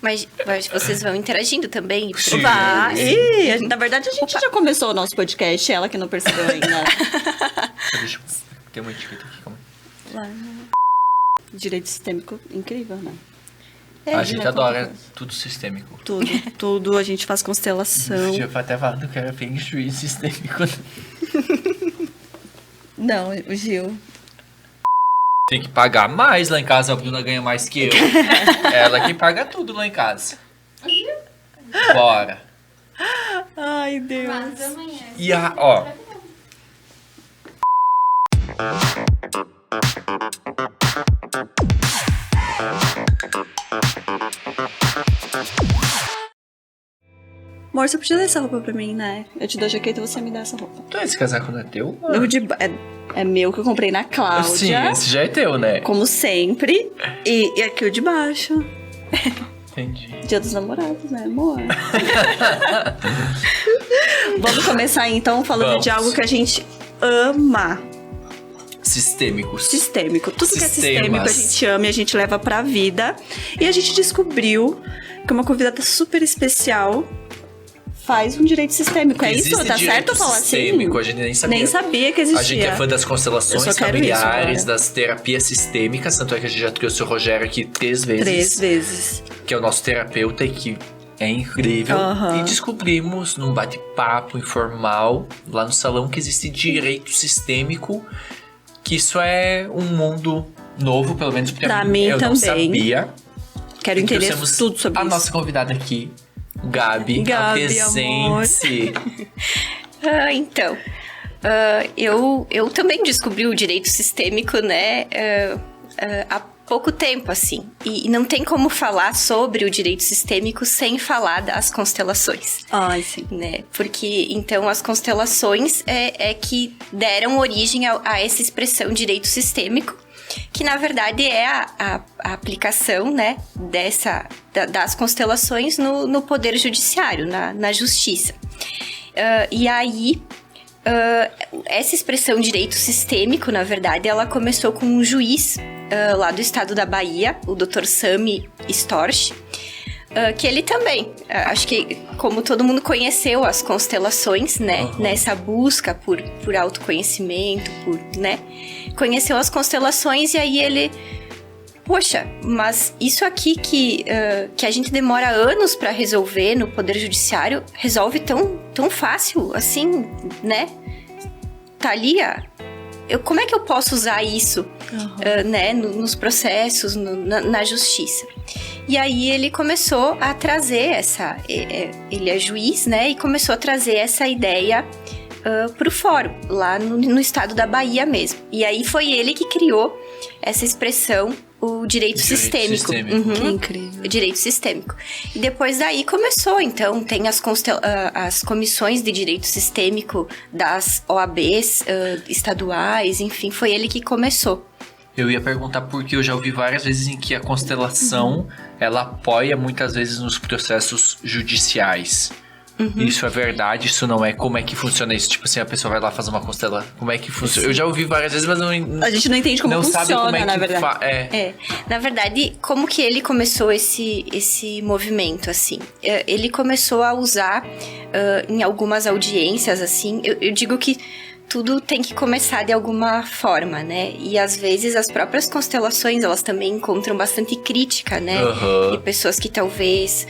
Mas vocês vão interagindo também? Sim. Vai! Na verdade, a gente já começou o nosso podcast, ela que não percebeu ainda. Deixa eu... Tem uma etiqueta aqui, calma aí. Lá no... Direito sistêmico, incrível, né? A gente adora tudo sistêmico. Tudo, a gente faz constelação. Já foi até falado que era Feng Shui sistêmico. Não, o Gil. Tem que pagar mais lá em casa, a Bruna ganha mais que eu. Ela que paga tudo lá em casa. Bora. Ai, Deus. Mas amanhã. E ó. Amor, você podia dar essa roupa pra mim, né? Eu te dou a jaqueta e você me dá essa roupa. Então esse casaco não é teu? O de é meu que eu comprei na Cláudia. Sim, esse já é teu, né? Como sempre. E aqui o de baixo. Entendi. Dia dos Namorados, né, amor? Vamos começar então falando de algo que a gente ama. Sistêmicos. Sistêmico. Tudo que é Sistemas. sistêmico a gente ama e a gente leva pra vida. E a gente descobriu que uma convidada super especial faz um direito sistêmico. É Existe isso? Tá direito certo falar sistêmico, assim? a gente nem sabia. Nem sabia que existia. A gente é fã das Eu constelações só quero familiares, isso das terapias sistêmicas, tanto é que a gente já trouxe o Rogério aqui 3 vezes. 3 vezes. Que é o nosso terapeuta e que é incrível. Aham. E descobrimos num bate-papo informal lá no salão que existe direito sistêmico, que isso é um mundo novo, pelo menos Pra mim eu não também. sabia. Quero entender Trouxemos tudo sobre a isso. nossa convidada aqui, Gabi, apresente-se. Então, eu também descobri o direito sistêmico, né, há pouco tempo, assim. E não tem como falar sobre o direito sistêmico sem falar das constelações. Ai, sim. Né? Porque, então, as constelações é que deram origem a essa expressão direito sistêmico, que, na verdade, é a aplicação, né, das constelações no poder judiciário, na justiça. E aí, essa expressão direito sistêmico, na verdade, ela começou com um juiz lá do estado da Bahia, o Dr. Sami Storch, que ele também, acho que como todo mundo conheceu as constelações, né, nessa busca por autoconhecimento, né, conheceu as constelações e aí ele, poxa, mas isso aqui que a gente demora anos pra resolver no Poder Judiciário, resolve tão fácil, assim, né, tá ali, como é que eu posso usar isso, né, nos processos, na justiça? E aí ele começou a trazer ele é juiz, né, e começou a trazer essa ideia pro fórum, lá no estado da Bahia mesmo. E aí foi ele que criou essa expressão, o direito sistêmico. Uhum. Que incrível. O direito sistêmico. E depois daí começou, então, tem as comissões de direito sistêmico das OABs estaduais, enfim, foi ele que começou. Eu ia perguntar porque eu já ouvi várias vezes em que a constelação, ela apoia muitas vezes nos processos judiciais. Isso é verdade, isso não é? Como é que funciona isso? Tipo assim, a pessoa vai lá fazer uma constelação. Como é que funciona? Eu já ouvi várias vezes, mas não... A gente não entende como funciona, sabe como é na que verdade. Na verdade, como que ele começou esse movimento, assim? Ele começou a usar em algumas audiências, assim, eu digo que tudo tem que começar de alguma forma, né? E às vezes as próprias constelações, elas também encontram bastante crítica, né? E pessoas que talvez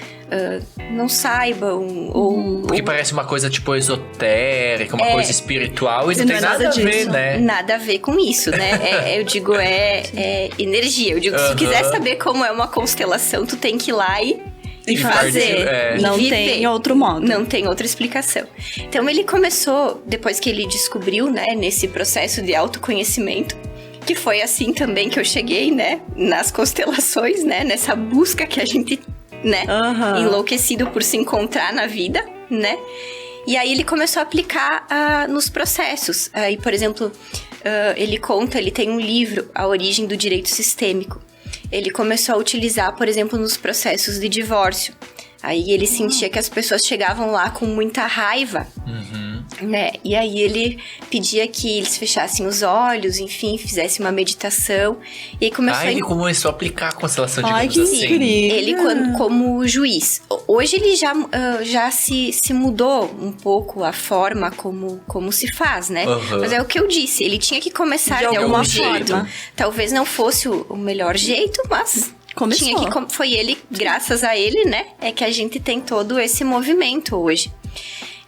não saibam, ou... Porque parece uma coisa, tipo, esotérica, uma coisa espiritual, e não tem nada a ver, né? Nada a ver com isso, né? Eu digo, é energia. Eu digo, se tu quiser saber como é uma constelação, tu tem que ir lá e fazer. Não tem outro modo. Não tem outra explicação. Então ele começou, depois que ele descobriu, né, nesse processo de autoconhecimento, que foi assim também que eu cheguei, né, nas constelações, né, nessa busca que a gente, né, enlouquecido por se encontrar na vida, né. E aí ele começou a aplicar nos processos. Aí, por exemplo, ele tem um livro, A Origem do Direito Sistêmico. Ele começou a utilizar, por exemplo, nos processos de divórcio. Aí ele sentia que as pessoas chegavam lá com muita raiva. né? E aí ele pedia que eles fechassem os olhos, enfim, fizessem uma meditação. E aí começou ele começou a aplicar a constelação, Ai, digamos que assim. incrível. Ele como juiz. Hoje ele já se mudou um pouco a forma como se faz, né? Mas é o que eu disse, ele tinha que começar de algum jeito. forma. Talvez não fosse o melhor jeito, mas Começou. foi ele, graças a ele, né? É que a gente tem todo esse movimento hoje.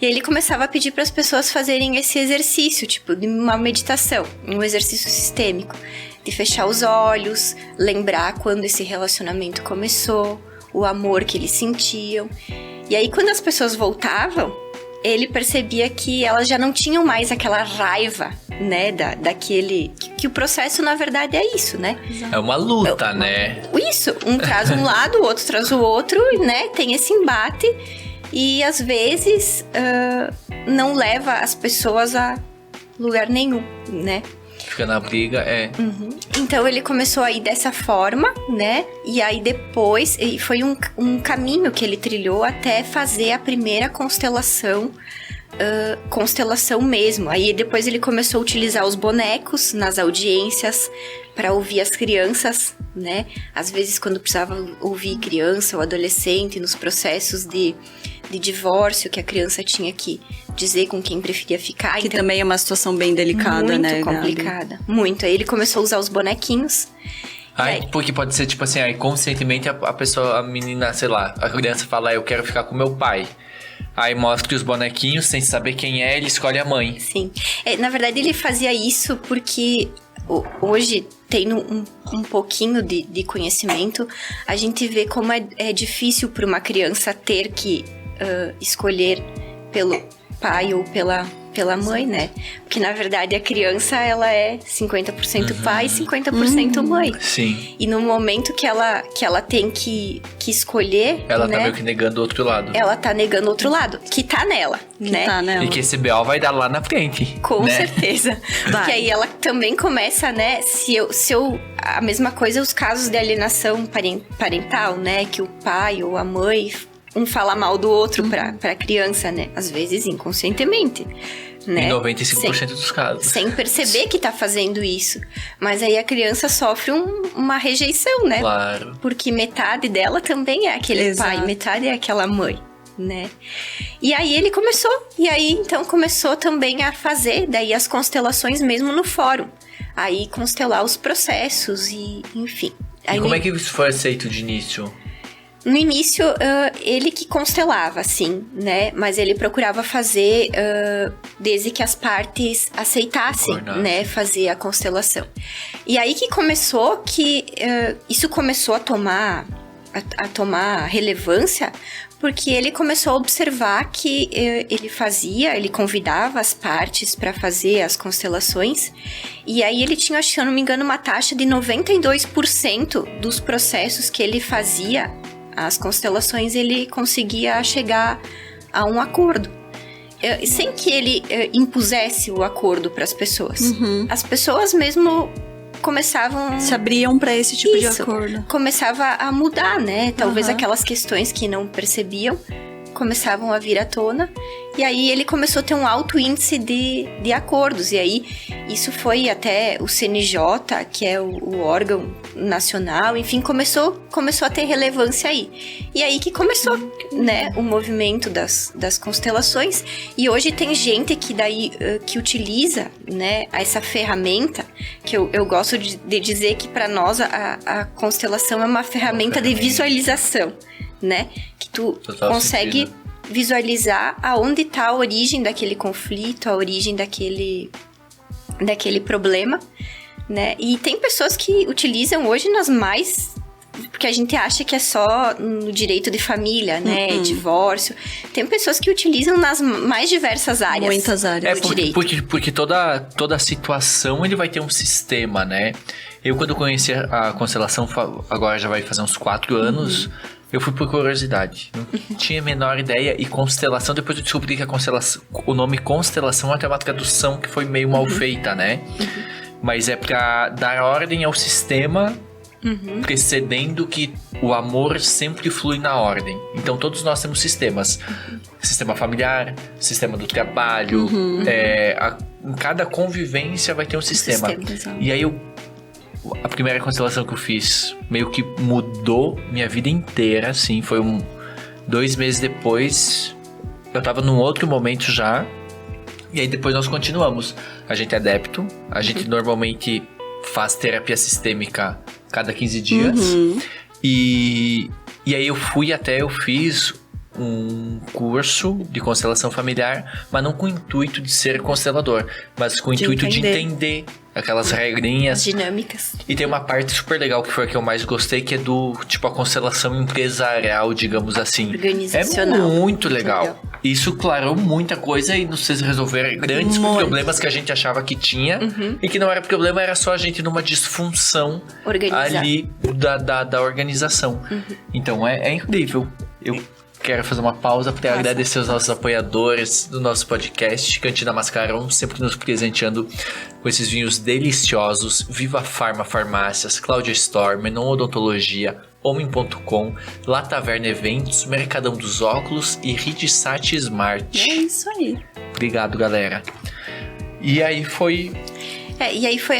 E aí ele começava a pedir para as pessoas fazerem esse exercício, tipo, de uma meditação, um exercício sistêmico, de fechar os olhos, lembrar quando esse relacionamento começou, o amor que eles sentiam. E aí, quando as pessoas voltavam, ele percebia que elas já não tinham mais aquela raiva, né, daquele... Que o processo, na verdade, é isso, né? É uma luta, né? Isso, um traz um lado, o outro traz o outro, né? Tem esse embate e, às vezes, não leva as pessoas a lugar nenhum, né? Fica na briga, Então ele começou a ir dessa forma, né? E aí depois, e foi um caminho que ele trilhou até fazer a primeira constelação mesmo. Aí depois ele começou a utilizar os bonecos nas audiências para ouvir as crianças, né? Às vezes quando precisava ouvir criança ou adolescente nos processos de divórcio, que a criança tinha que dizer com quem preferia ficar. Que também é uma situação bem delicada, né? Muito complicada, muito. Aí ele começou a usar os bonequinhos. Porque pode ser tipo assim, aí conscientemente a pessoa, a menina, sei lá, a criança fala, eu quero ficar com meu pai. Aí mostra os bonequinhos, sem saber quem é, ele escolhe a mãe. Sim. Na verdade, ele fazia isso porque hoje, tendo um pouquinho de conhecimento, a gente vê como é difícil para uma criança ter que escolher pelo pai ou pela mãe, né? Porque, na verdade, a criança, ela é 50% pai e 50% mãe. Sim. E no momento que ela tem que escolher, Ela né? tá meio que negando o outro lado. Ela tá negando o outro lado, que tá nela, né? Tá, né? E que esse BO vai dar lá na frente. Com né? certeza. Porque aí ela também começa, né? A mesma coisa, os casos de alienação parental, né? Que o pai ou a mãe, um fala mal do outro pra criança, né? Às vezes inconscientemente, né? Em 95% dos casos. Sem perceber que tá fazendo isso. Mas aí a criança sofre uma rejeição, né? Claro. Porque metade dela também é aquele Exato. pai, metade é aquela mãe, né? E aí ele começou. E aí, então, começou também a fazer daí as constelações mesmo no fórum. Aí, constelar os processos e, enfim. Aí, E como é que isso foi aceito de início? no início, ele que constelava, assim, né? Mas ele procurava fazer desde que as partes aceitassem, Concordasse. né? Fazer a constelação. E aí que começou que isso começou a tomar relevância, porque ele começou a observar que ele convidava as partes para fazer as constelações, e aí ele tinha, se eu não me engano, uma taxa de 92% dos processos que ele fazia, as constelações, ele conseguia chegar a um acordo. Sem que ele impusesse o acordo para as pessoas. As pessoas mesmo começavam... Se abriam pra esse tipo de acordo. Começava a mudar, né? Talvez aquelas questões que não percebiam começavam a vir à tona. E aí ele começou a ter um alto índice de acordos. E aí isso foi até o CNJ, que é o órgão nacional, enfim, começou a ter relevância aí. E aí que começou, né, o movimento das constelações. E hoje tem gente que daí que utiliza, né, essa ferramenta, que eu gosto de dizer que para nós a constelação é uma ferramenta de visualização, né? Que tu Total consegue sentido. visualizar aonde está a origem daquele conflito, a origem daquele problema, né? E tem pessoas que utilizam hoje nas mais... Porque a gente acha que é só no direito de família, né? Divórcio. Tem pessoas que utilizam nas mais diversas áreas. Muitas áreas. do direito. Porque toda situação ele vai ter um sistema, né? Eu, quando conheci a constelação, agora já vai fazer uns 4 anos, eu fui por curiosidade. Não tinha a menor ideia. E constelação, depois eu descobri que o nome constelação é até uma tradução que foi meio mal feita, né? Mas é pra dar ordem ao sistema precedendo que o amor sempre flui na ordem. Então todos nós temos sistemas. Sistema familiar, sistema do trabalho, em cada convivência vai ter um sistema. E aí a primeira constelação que eu fiz meio que mudou minha vida inteira, assim, foi 2 meses depois, eu tava num outro momento já, e aí depois nós continuamos. A gente é adepto, a gente normalmente faz terapia sistêmica cada 15 dias, e aí eu fiz um curso de constelação familiar, mas não com o intuito de ser constelador, mas com o intuito de entender aquelas regrinhas. Dinâmicas. E tem uma parte super legal que foi a que eu mais gostei, que é do, tipo, a constelação empresarial, digamos assim. Organizacional. É muito legal. Isso clarou muita coisa e nos fez resolver grandes problemas que a gente achava que tinha. E que não era problema, era só a gente numa disfunção ali da organização. Então, é incrível. Eu quero fazer uma pausa para agradecer os nossos apoiadores do nosso podcast, Cantina Mascarão, sempre nos presenteando com esses vinhos deliciosos. Viva Farma Farmácias, Cláudia Store, Menon Odontologia, Homem.com, La Taverna Eventos, Mercadão dos Óculos e Ridsat Smart. É isso aí. Obrigado, galera. E aí foi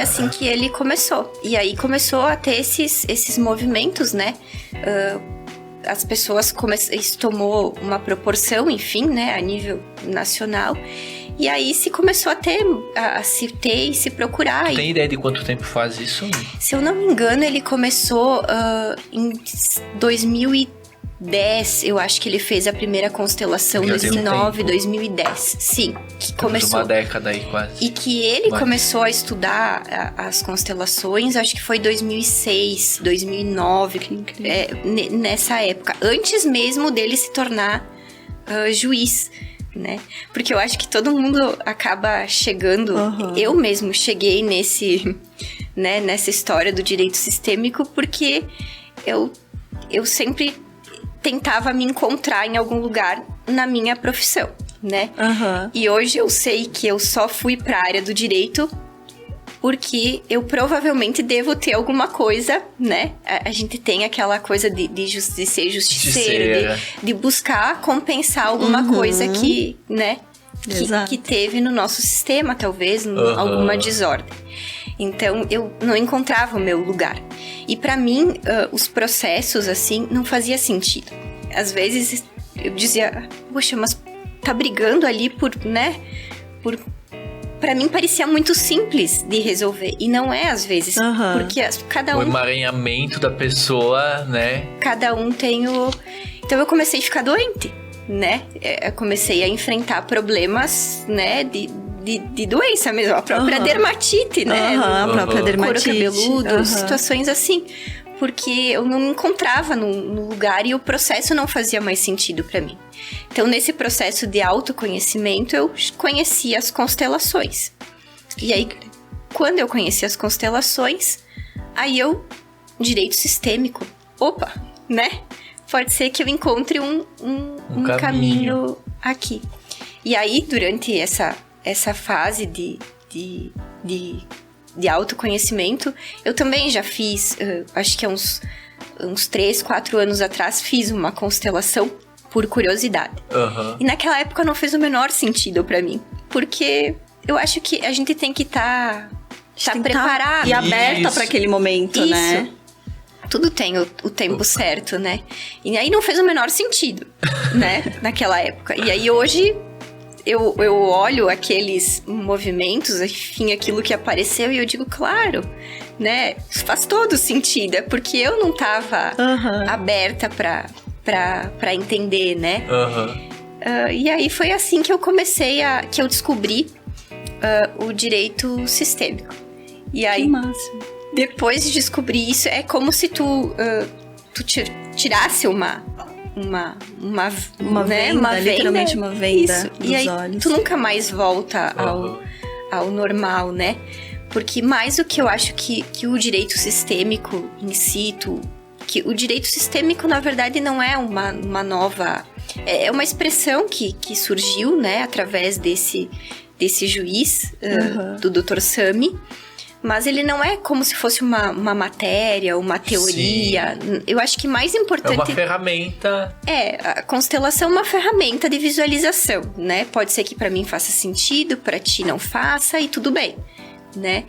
assim que ele começou. E aí começou a ter esses movimentos, né? As pessoas isso tomou uma proporção, enfim, né, a nível nacional. E aí se começou a se ter e se procurar. Tem ideia de quanto tempo faz isso? Se eu não me engano, ele começou em 2010. Eu acho que ele fez a primeira constelação, 2009, 2010. Sim, que começou. Uma década aí quase. E que ele começou a estudar as constelações, acho que foi 2006, 2009, nessa época. Antes mesmo dele se tornar juiz, né? Porque eu acho que todo mundo acaba chegando... Eu mesmo cheguei nessa história do direito sistêmico porque eu sempre tentava me encontrar em algum lugar na minha profissão, né? E hoje eu sei que eu só fui para a área do direito porque eu provavelmente devo ter alguma coisa, né? A gente tem aquela coisa de ser justiceiro, de buscar compensar alguma coisa que, né? Que teve no nosso sistema, talvez, alguma desordem. Então, eu não encontrava o meu lugar. E pra mim, os processos, assim, não fazia sentido. Às vezes, eu dizia, poxa, mas tá brigando ali pra mim parecia muito simples de resolver. E não é, às vezes. Porque cada um... O emaranhamento da pessoa, né? Cada um tem o... Então, eu comecei a ficar doente, né? Eu comecei a enfrentar problemas, né? De doença mesmo, a própria dermatite, né? A própria dermatite. Couro cabeludo, situações assim. Porque eu não me encontrava no lugar e o processo não fazia mais sentido pra mim. Então, nesse processo de autoconhecimento, eu conheci as constelações. E aí, quando eu conheci as constelações, aí direito sistêmico. Opa, né? Pode ser que eu encontre um caminho aqui. E aí, durante essa fase de autoconhecimento, eu também já fiz, acho que há uns 3, 4 anos atrás, fiz uma constelação por curiosidade. E naquela época não fez o menor sentido pra mim, porque eu acho que a gente tem que estar preparada e aberta para aquele momento, né? Tudo tem o tempo certo, né? E aí não fez o menor sentido, né? Naquela época. E aí hoje... Eu olho aqueles movimentos, enfim, aquilo que apareceu e eu digo, claro, né? Faz todo sentido. É porque eu não tava aberta pra entender, né? E aí foi assim que eu que eu descobri o direito sistêmico. E aí, que massa. Depois de descobrir isso, é como se tu tirasse uma venda, literalmente uma venda isso. dos e aí, olhos. Tu nunca mais volta ao normal, né? Porque mais do que eu acho que o direito sistêmico em si, que o direito sistêmico, na verdade, não é uma nova... É uma expressão que surgiu, né? Através desse juiz, do Dr. Sami. Mas ele não é como se fosse uma matéria, uma teoria. Sim. Eu acho que mais importante... É uma ferramenta. A constelação é uma ferramenta de visualização, né? Pode ser que pra mim faça sentido, pra ti não faça, e tudo bem, né?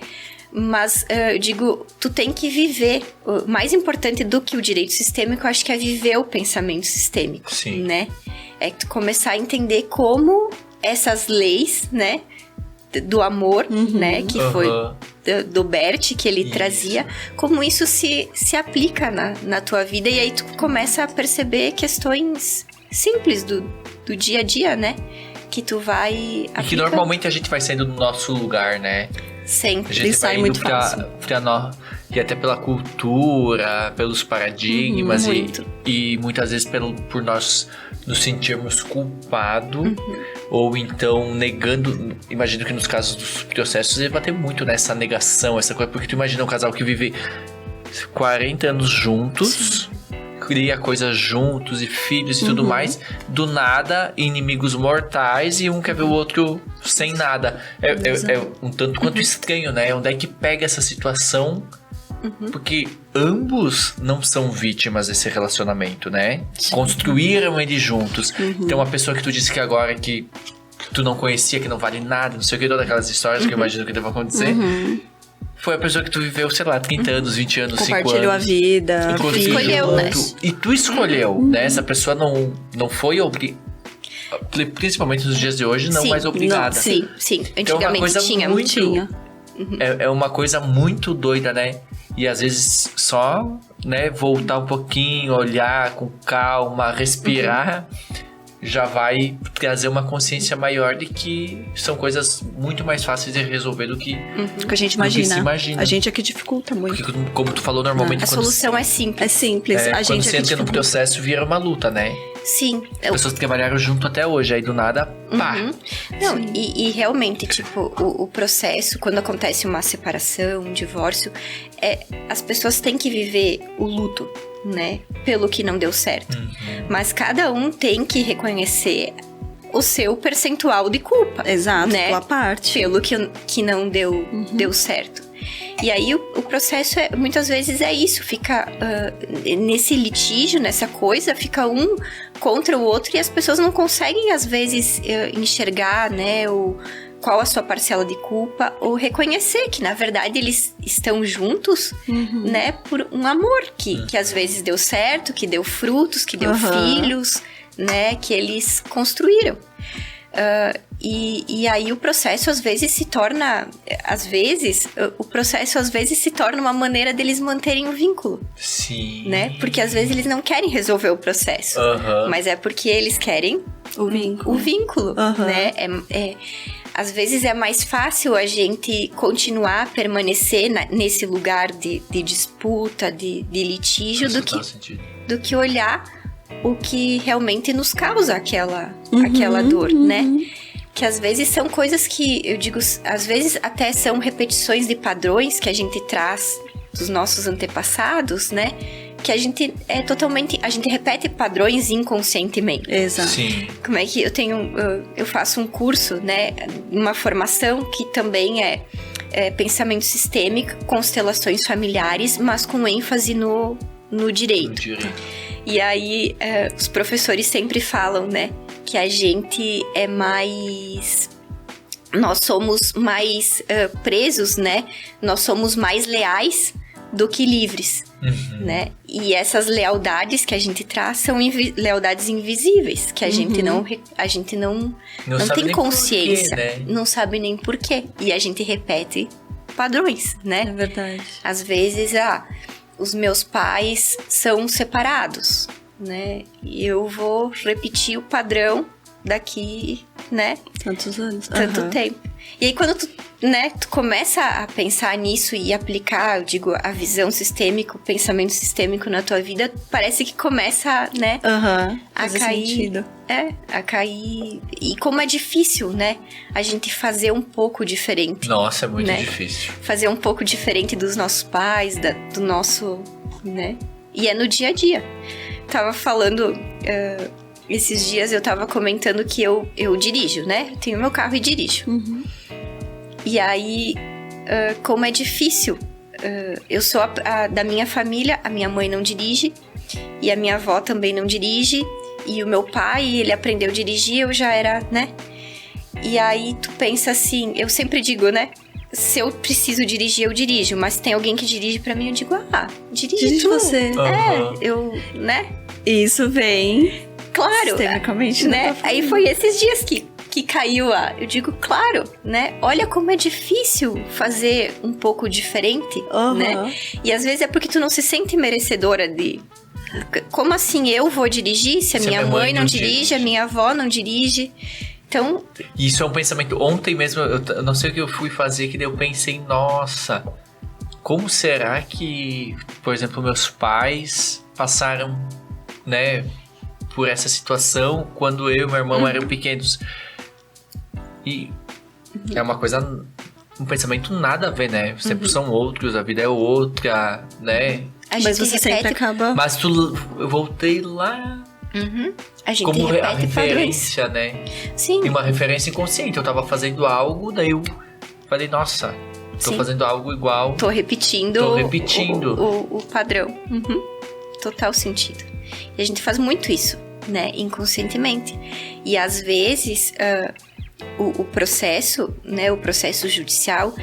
Mas, eu digo, tu tem que viver. O mais importante do que o direito sistêmico, eu acho que é viver o pensamento sistêmico, Sim. né? É tu começar a entender como essas leis, né? Do amor, né? Que foi do Bert, que ele trazia. Como isso se aplica na tua vida. E aí tu começa a perceber questões simples do dia a dia, né? Que tu vai aplicando. E que normalmente a gente vai saindo do nosso lugar, né? Sempre. A gente vai indo e até pela cultura, pelos paradigmas e muitas vezes por nós nos sentirmos culpados ou então negando. Imagino que nos casos dos processos ele vai ter muito nessa negação, essa coisa, porque tu imagina um casal que vive 40 anos juntos, cria coisas juntos e filhos e tudo mais, do nada, inimigos mortais, e um quer ver o outro sem nada. É um tanto quanto estranho, né? Onde é que pega essa situação? Porque ambos não são vítimas desse relacionamento, né? Construíram ele juntos. Tem uma pessoa que tu disse que agora que tu não conhecia, que não vale nada, não sei o que, todas aquelas histórias que eu imagino que deva acontecer. Foi a pessoa que tu viveu, sei lá, 30 anos, 20 anos, 5 anos. Compartilhou a vida. Tu escolheu, né? E tu escolheu, né? Essa pessoa não foi principalmente nos dias de hoje, não mais obrigada. Sim. Antigamente tinha. É uma coisa muito doida, né? E às vezes só, né, voltar um pouquinho, olhar com calma, respirar, já vai trazer uma consciência maior de que são coisas muito mais fáceis de resolver do que a gente imagina. A gente é que dificulta muito. Porque, como tu falou, normalmente... A solução é simples. É simples. A quando gente você entra no processo, vira uma luta, né? Sim. As pessoas trabalharam junto até hoje, aí do nada, pá. Não, e realmente, tipo, o processo, quando acontece uma separação, um divórcio, as pessoas têm que viver o luto, né? Pelo que não deu certo. Mas cada um tem que reconhecer o seu percentual de culpa. Exato, né? tua parte. Pelo que não deu certo. E aí o processo muitas vezes é isso, fica nesse litígio, nessa coisa, fica um contra o outro e as pessoas não conseguem às vezes enxergar, né, qual a sua parcela de culpa, ou reconhecer que na verdade eles estão juntos, né, por um amor que às vezes deu certo, que deu frutos, que deu filhos, né, que eles construíram. E aí o processo às vezes se torna... o processo às vezes se torna uma maneira deles manterem o vínculo. Sim. Né? Porque às vezes eles não querem resolver o processo. Mas é porque eles querem o vínculo. Né? Às vezes é mais fácil a gente continuar a permanecer nesse lugar de disputa, de litígio, do que olhar o que realmente nos causa aquela dor, né? Que às vezes são coisas que, eu digo, às vezes até são repetições de padrões que a gente traz dos nossos antepassados, né? Que a gente a gente repete padrões inconscientemente. Exato. Sim. Como é que eu faço um curso, né? Uma formação que também é pensamento sistêmico, constelações familiares, mas com ênfase no direito. E aí, os professores sempre falam, né? Que a gente é mais... Nós somos mais presos, né? Nós somos mais leais do que livres, né? E essas lealdades que a gente traz são lealdades invisíveis, que a gente não tem consciência, porquê, né? Não sabe nem porquê. E a gente repete padrões, né? É verdade. Às vezes, os meus pais são separados, né? E eu vou repetir o padrão daqui, né? Tantos anos. Tanto tempo. E aí, quando tu começa a pensar nisso e aplicar, eu digo, a visão sistêmica, o pensamento sistêmico na tua vida, parece que começa, né? A cair. Sentido. A cair. E como é difícil, né? A gente fazer um pouco diferente. Nossa, é muito né? difícil. Fazer um pouco diferente dos nossos pais, do nosso, né? E é no dia a dia. Tava falando... esses dias eu tava comentando que eu dirijo, né? Eu tenho meu carro e dirijo. E aí, como é difícil. Eu sou da minha família, a minha mãe não dirige, e a minha avó também não dirige, e o meu pai, ele aprendeu a dirigir, eu já era, né? E aí tu pensa assim, eu sempre digo, né? Se eu preciso dirigir, eu dirijo, mas se tem alguém que dirige pra mim, eu digo, dirige tu. você. Eu, né? Isso vem... Claro, sistemicamente, né? Aí foi esses dias que caiu eu digo, claro, né? Olha como é difícil fazer um pouco diferente, né? E às vezes é porque tu não se sente merecedora de... Como assim eu vou dirigir se a minha mãe não dirige, a minha avó não dirige? Então... Isso é um pensamento... Ontem mesmo, eu não sei o que eu fui fazer, que daí eu pensei, nossa, como será que, por exemplo, meus pais passaram, né, por essa situação quando eu e meu irmão eram pequenos? E é uma coisa, um pensamento nada a ver, né? Os tempos são outros, a vida é outra, né? Mas você sempre acaba... Mas eu voltei lá... A gente como repete a referência, né? Sim. E uma referência inconsciente. Eu tava fazendo algo, daí eu falei, nossa, tô fazendo algo igual. Tô repetindo o padrão. Total sentido. E a gente faz muito isso, né? Inconscientemente. E às vezes, o processo, né? O processo judicial,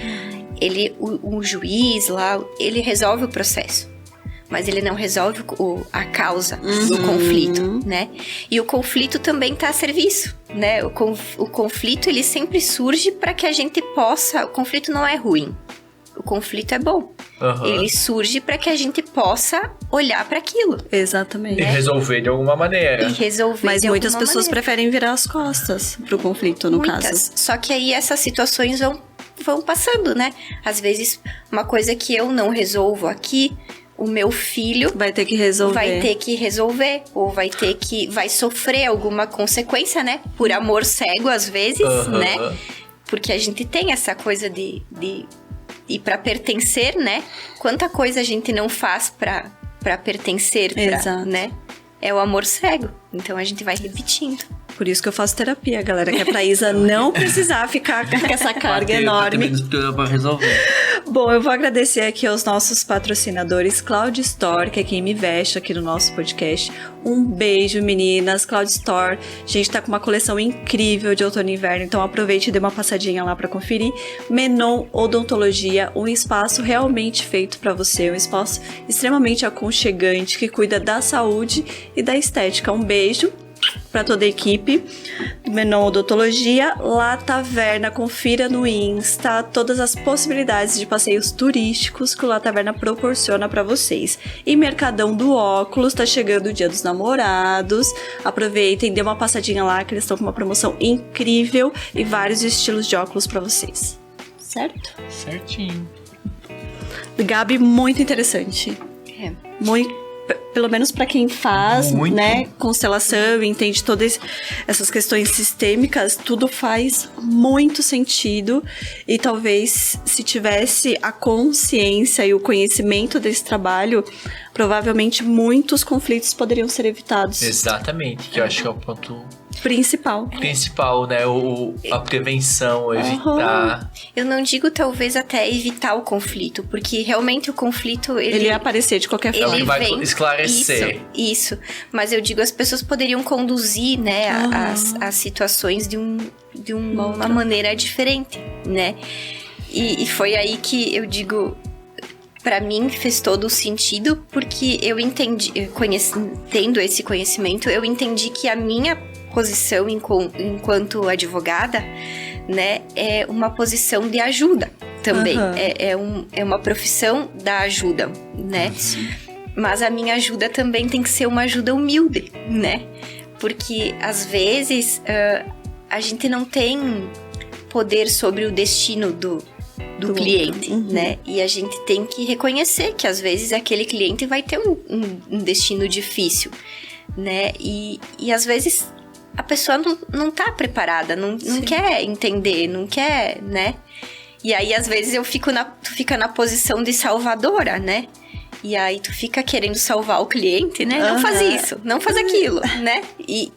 o juiz lá, ele resolve o processo. Mas ele não resolve a causa do conflito, né? E o conflito também tá a serviço, né? O conflito, ele sempre surge para que a gente possa... O conflito não é ruim. O conflito é bom. Ele surge para que a gente possa olhar para aquilo. Exatamente. E resolver de alguma maneira. Mas muitas pessoas preferem virar as costas pro conflito, no caso. Só que aí essas situações vão passando, né? Às vezes, uma coisa que eu não resolvo aqui... O meu filho vai ter que resolver, ou vai sofrer alguma consequência, né? Por amor cego, às vezes, né? Porque a gente tem essa coisa de ir pra pertencer, né? Quanta coisa a gente não faz pra pertencer, né? É o amor cego. Então a gente vai repetindo. Por isso que eu faço terapia, galera, que é pra Isa não precisar ficar com essa carga enorme. Bom, eu vou agradecer aqui aos nossos patrocinadores, Cloud Store, que é quem me veste aqui no nosso podcast. Um beijo, meninas. Cloud Store, a gente tá com uma coleção incrível de outono e inverno, então aproveite e dê uma passadinha lá pra conferir. Menon Odontologia, um espaço realmente feito pra você, um espaço extremamente aconchegante, que cuida da saúde e da estética. Um beijo para toda a equipe do Menon Odontologia. La Taverna, confira no Insta todas as possibilidades de passeios turísticos que o La Taverna proporciona para vocês. E Mercadão do Óculos, tá chegando o Dia dos Namorados, aproveitem, dê uma passadinha lá que eles estão com uma promoção incrível e vários estilos de óculos para vocês, certo? Certinho. Gabi, muito interessante. Muito, pelo menos para quem faz, muito, né, constelação, entende todas essas questões sistêmicas, tudo faz muito sentido. E talvez se tivesse a consciência e o conhecimento desse trabalho, provavelmente muitos conflitos poderiam ser evitados. Exatamente, que eu acho que é o ponto principal, né? A prevenção, evitar. Eu não digo talvez até evitar o conflito, porque realmente o conflito ele ia aparecer de qualquer forma. Ele vai esclarecer. Isso. Mas eu digo, as pessoas poderiam conduzir, né, as situações de uma maneira diferente, né? E foi aí que eu digo, pra mim fez todo o sentido, porque eu entendi, tendo esse conhecimento, eu entendi que a minha posição enquanto advogada, né, é uma posição de ajuda também. É uma profissão da ajuda, né? Mas a minha ajuda também tem que ser uma ajuda humilde, né? Porque às vezes a gente não tem poder sobre o destino do cliente, né? E a gente tem que reconhecer que às vezes aquele cliente vai ter um destino difícil, né? E às vezes a pessoa não tá preparada, não quer entender, não quer, né? E aí às vezes tu fica na posição de salvadora, né? E aí tu fica querendo salvar o cliente, né? Não faz isso, não faz aquilo, né? E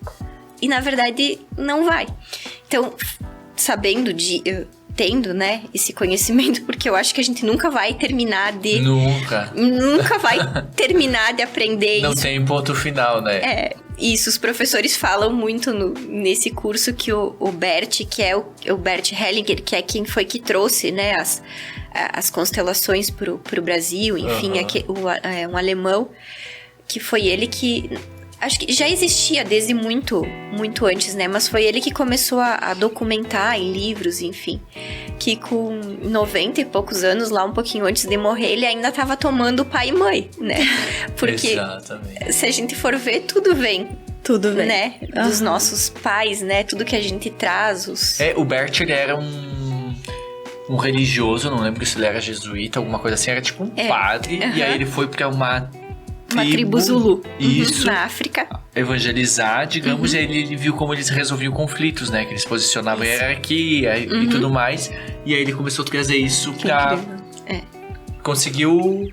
na verdade não vai. Então, sabendo tendo, né, esse conhecimento, porque eu acho que a gente nunca vai terminar de... Nunca vai terminar de aprender Não isso. tem ponto final, né? Isso, os professores falam muito nesse curso que o Bert, que é o Bert Hellinger, que é quem foi que trouxe, né, as constelações pro Brasil, enfim, um alemão, que foi ele que... Acho que já existia desde muito, muito antes, né? Mas foi ele que começou a documentar em livros, enfim. Que com 90 e poucos anos, lá um pouquinho antes de morrer, ele ainda estava tomando pai e mãe, né? Porque Exatamente. Se a gente for ver, tudo vem. Tudo vem. Né? Dos nossos pais, né? Tudo que a gente traz. O Bert, ele era um religioso, não lembro se ele era jesuíta, alguma coisa assim. Era tipo um padre. E aí ele foi pra uma tribo Zulu. Isso. Na África. Evangelizar, digamos, e aí ele viu como eles resolviam conflitos, né? Que eles posicionavam a hierarquia e tudo mais. E aí ele começou a trazer isso pra... Conseguiu...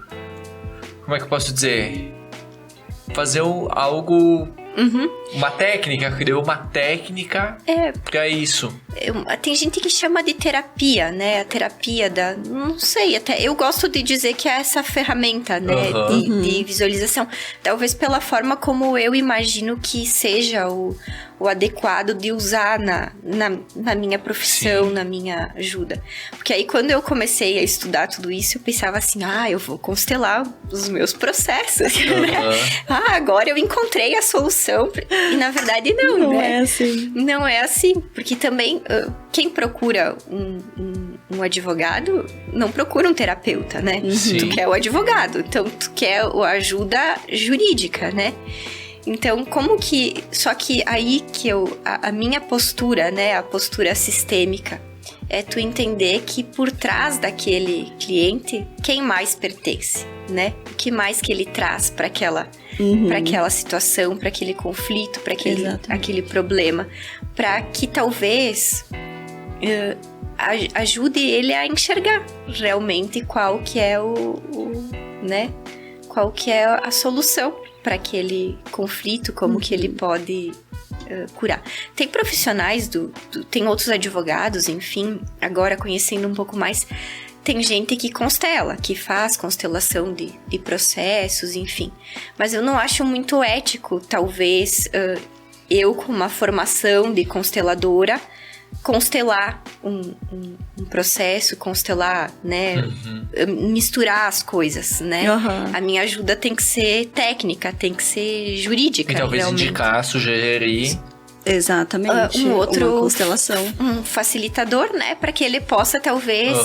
Como é que eu posso dizer? Fazer algo... Uma técnica, criou uma técnica pra isso. Tem gente que chama de terapia, né? A terapia da... Não sei, até eu gosto de dizer que é essa ferramenta, né? De visualização. Talvez pela forma como eu imagino que seja o adequado de usar na minha profissão, na minha ajuda. Porque aí quando eu comecei a estudar tudo isso, eu pensava assim, eu vou constelar os meus processos. Né? Agora eu encontrei a solução. E na verdade não, né? É assim. Não é assim, porque também quem procura um advogado não procura um terapeuta, né? Tu quer o advogado, então tu quer a ajuda jurídica, né? Então, só que aí que a minha postura, né? A postura sistêmica é tu entender que por trás daquele cliente, quem mais pertence, né? O que mais que ele traz para aquela situação, para aquele conflito, para aquele problema, para que talvez ajude ele a enxergar realmente qual que é né? Qual que é a solução para aquele conflito, como que ele pode curar. Tem profissionais tem outros advogados, enfim, agora conhecendo um pouco mais, tem gente que constela, que faz constelação de processos, enfim. Mas eu não acho muito ético, talvez, eu com uma formação de consteladora, constelar um processo, constelar, né, misturar as coisas, né? A minha ajuda tem que ser técnica, tem que ser jurídica. E talvez realmente. Indicar, sugerir. Exatamente. Uma constelação. Um facilitador, né? Para que ele possa, talvez,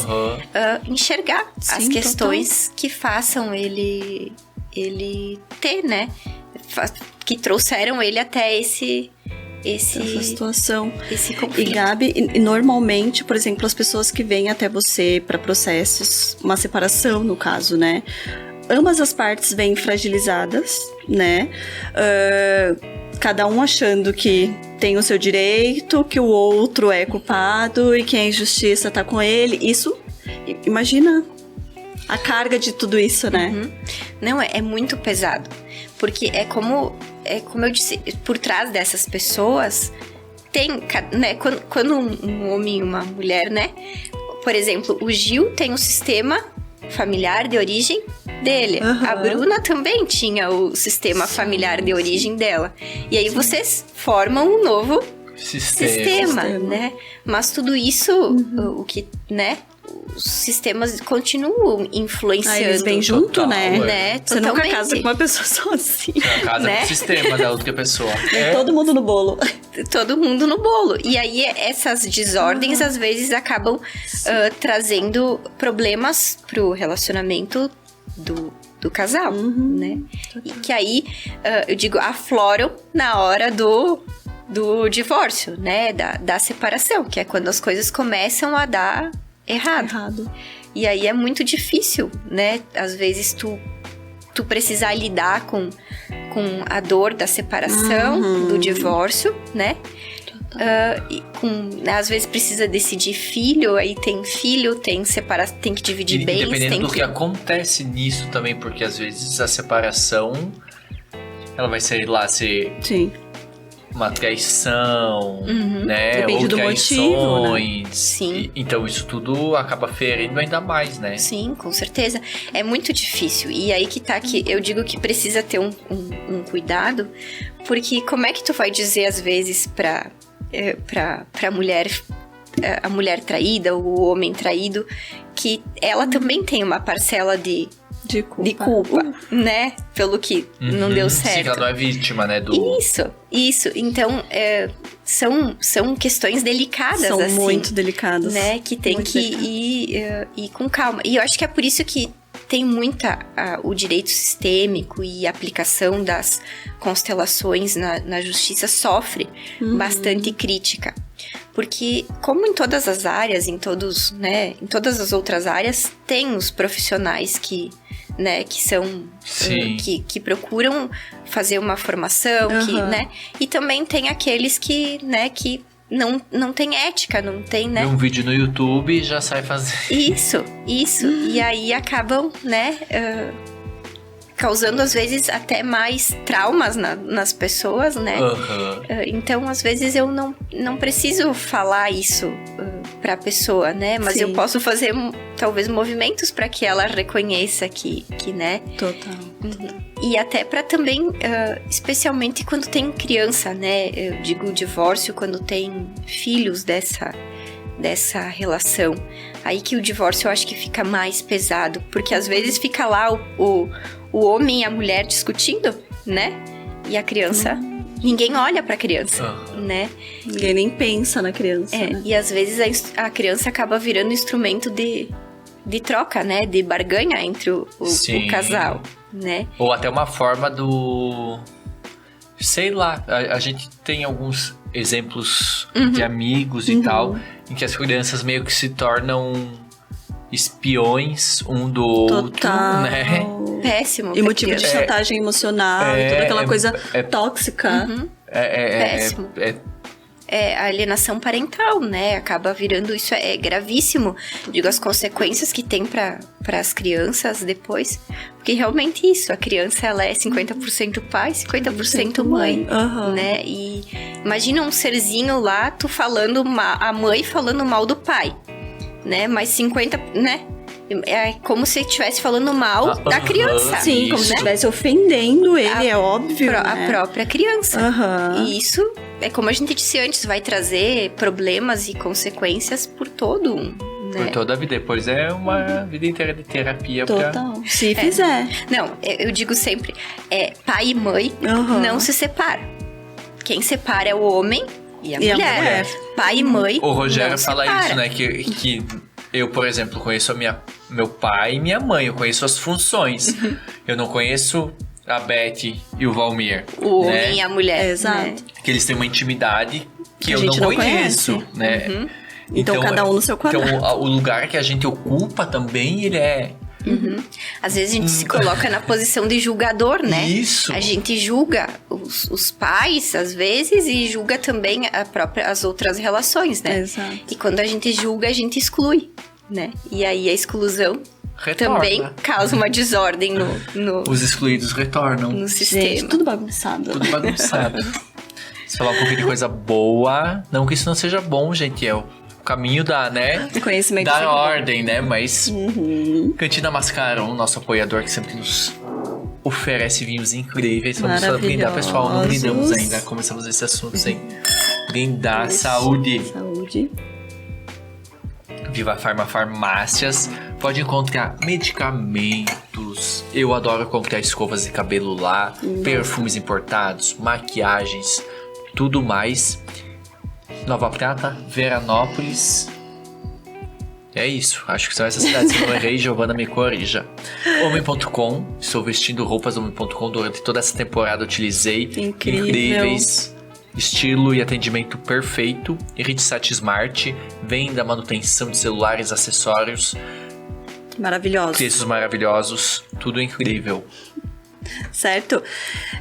enxergar as questões que façam ele ter, né? Que trouxeram ele até essa situação. Esse conflito. E Gabi, normalmente, por exemplo, as pessoas que vêm até você para processos, uma separação no caso, né? Ambas as partes vêm fragilizadas, né? Cada um achando que tem o seu direito, que o outro é culpado e que a injustiça tá com ele. Isso, imagina a carga de tudo isso, né? Não, é muito pesado. Porque é como eu disse, por trás dessas pessoas tem, né, quando um homem e uma mulher, né? Por exemplo, o Gil tem um sistema familiar de origem dele. A Bruna também tinha o sistema familiar de origem dela. E aí vocês formam um novo sistema, né? Mas tudo isso, o que, né? Os sistemas continuam influenciando. Eles vêm junto, Total, né? Você nunca casa com uma pessoa sozinha. Você casa com o sistema da outra pessoa. Todo mundo no bolo. Todo mundo no bolo. E aí, essas desordens, às vezes, acabam trazendo problemas pro relacionamento do casal, né? E que aí, eu digo, afloram na hora do divórcio, né? Da separação, que é quando as coisas começam a dar errado. E aí é muito difícil, né? Às vezes tu precisar lidar com a dor da separação, do divórcio, né? Às vezes precisa decidir filho, aí tem que dividir bens. Dependendo do que acontece nisso também, porque às vezes a separação ela vai ser lá Sim. uma traição, né? Depende Ou do traições. motivo, né? Sim. Então isso tudo acaba ferindo ainda mais, né? Sim, com certeza. É muito difícil. E aí que tá que eu digo que precisa ter um cuidado, porque como é que tu vai dizer às vezes pra mulher, a mulher traída, o homem traído, que ela também tem uma parcela de culpa, né? Pelo que não deu certo. Sim, ela não é vítima, né? Isso. Então, são questões delicadas, são assim. muito delicadas. Né? Que tem que ir com calma. E eu acho que é por isso que tem o direito sistêmico e a aplicação das constelações na justiça sofre bastante crítica. Porque, como em todas as áreas, em todas as outras áreas, tem os profissionais que são que procuram fazer uma formação, né? E também tem aqueles que não tem ética, não tem, né? Vê um vídeo no YouTube e já sai fazendo. Isso. E aí acabam, né? Causando, às vezes, até mais traumas nas pessoas, né? Então, às vezes, eu não preciso falar isso pra pessoa, né? Mas eu posso fazer, talvez, movimentos para que ela reconheça que, né? Total. E até para também, especialmente quando tem criança, né? Eu digo divórcio quando tem filhos dessa relação. Aí que o divórcio eu acho que fica mais pesado, porque às vezes fica lá o homem e a mulher discutindo, né? E a criança, ninguém olha pra criança, né? Ninguém nem pensa na criança, né? E às vezes a criança acaba virando instrumento de troca, né? De barganha entre o casal, né? Ou até uma forma do... Sei lá, a gente tem alguns exemplos de amigos e tal, em que as crianças meio que se tornam espiões um do outro, né? Péssimo. E motivo de chantagem emocional, toda aquela coisa tóxica. Péssimo. É a alienação parental, né? Acaba virando... Isso é gravíssimo. Digo, as consequências que tem para as crianças depois. Porque realmente isso, a criança ela é 50% pai, 50% mãe, né? E imagina um serzinho lá, tu falando a mãe falando mal do pai, né? Mas 50, né? É como se estivesse falando mal da criança. Sim, como se estivesse ofendendo ele, é óbvio. A própria criança. E isso, é como a gente disse antes, vai trazer problemas e consequências por todo né? Por toda a vida. Depois é uma vida inteira de terapia. Total. Se fizer. Não, eu digo sempre, pai e mãe não se separam. Quem separa é o homem e a mulher. Pai e mãe o Rogério não fala separa. isso, né? Que eu, por exemplo, conheço meu pai e minha mãe. Eu conheço as funções. Eu não conheço a Beth e o Valmir. O homem e a mulher. Exato. Né? Que eles têm uma intimidade que a eu gente não conhece. conheço, né? Então, cada um no seu quadrado. Então, o lugar que a gente ocupa também, ele é... Às vezes a gente se coloca na posição de julgador, né? Isso. A gente julga os pais, às vezes, e julga também as outras relações, né? Exato. E quando a gente julga, a gente exclui, né? E aí a exclusão Retorna. também causa uma desordem Os excluídos retornam. no sistema. Gente, tudo bagunçado. Tudo bagunçado. Se falar um pouquinho de coisa boa, não que isso não seja bom, gente, é o caminho da, né? Conhecimento. Da ordem, né? Mas Cantina Mascarão, nosso apoiador que sempre nos oferece vinhos incríveis. Vamos brindar, pessoal. Não brindamos ainda. Começamos esse assunto sem brindar. Saúde. Saúde. Viva Farma Farmácias. Pode encontrar medicamentos. Eu adoro comprar escovas de cabelo lá. Perfumes importados, maquiagens, tudo mais. Nova Prata, Veranópolis. É isso, acho que são essas cidades. Se eu não errei, Giovana me corrija. Homem.com, estou vestindo roupas do Homem.com durante toda essa temporada. Utilizei. Incríveis. Estilo e atendimento perfeito. Iritsat Smart, venda, manutenção de celulares, acessórios. Maravilhosos. Preços maravilhosos, tudo incrível. Certo?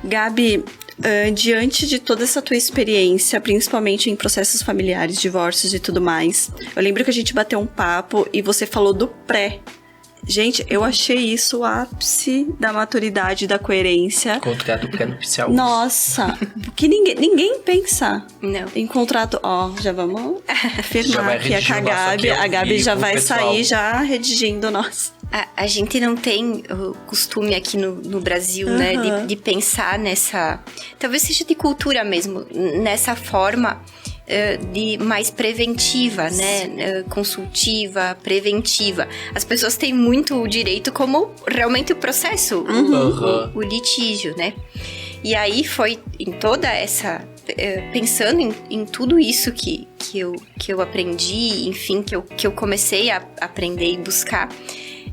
Gabi, diante de toda essa tua experiência, principalmente em processos familiares, divórcios e tudo mais, eu lembro que a gente bateu um papo e você falou do pré Gente, eu achei isso o ápice da maturidade, da coerência. Contrato pré-nupcial. Nossa, que ninguém pensa Não. em contrato. Já vamos afirmar aqui a Gabi. A Gabi já vai sair já redigindo nós. A gente não tem o costume aqui no Brasil, né, de pensar nessa... Talvez seja de cultura mesmo, nessa forma de mais preventiva, né, consultiva, preventiva. As pessoas têm muito o direito como realmente o processo, o litígio, né? E aí foi em toda essa... pensando em tudo isso que eu aprendi, enfim, que eu comecei a aprender e buscar,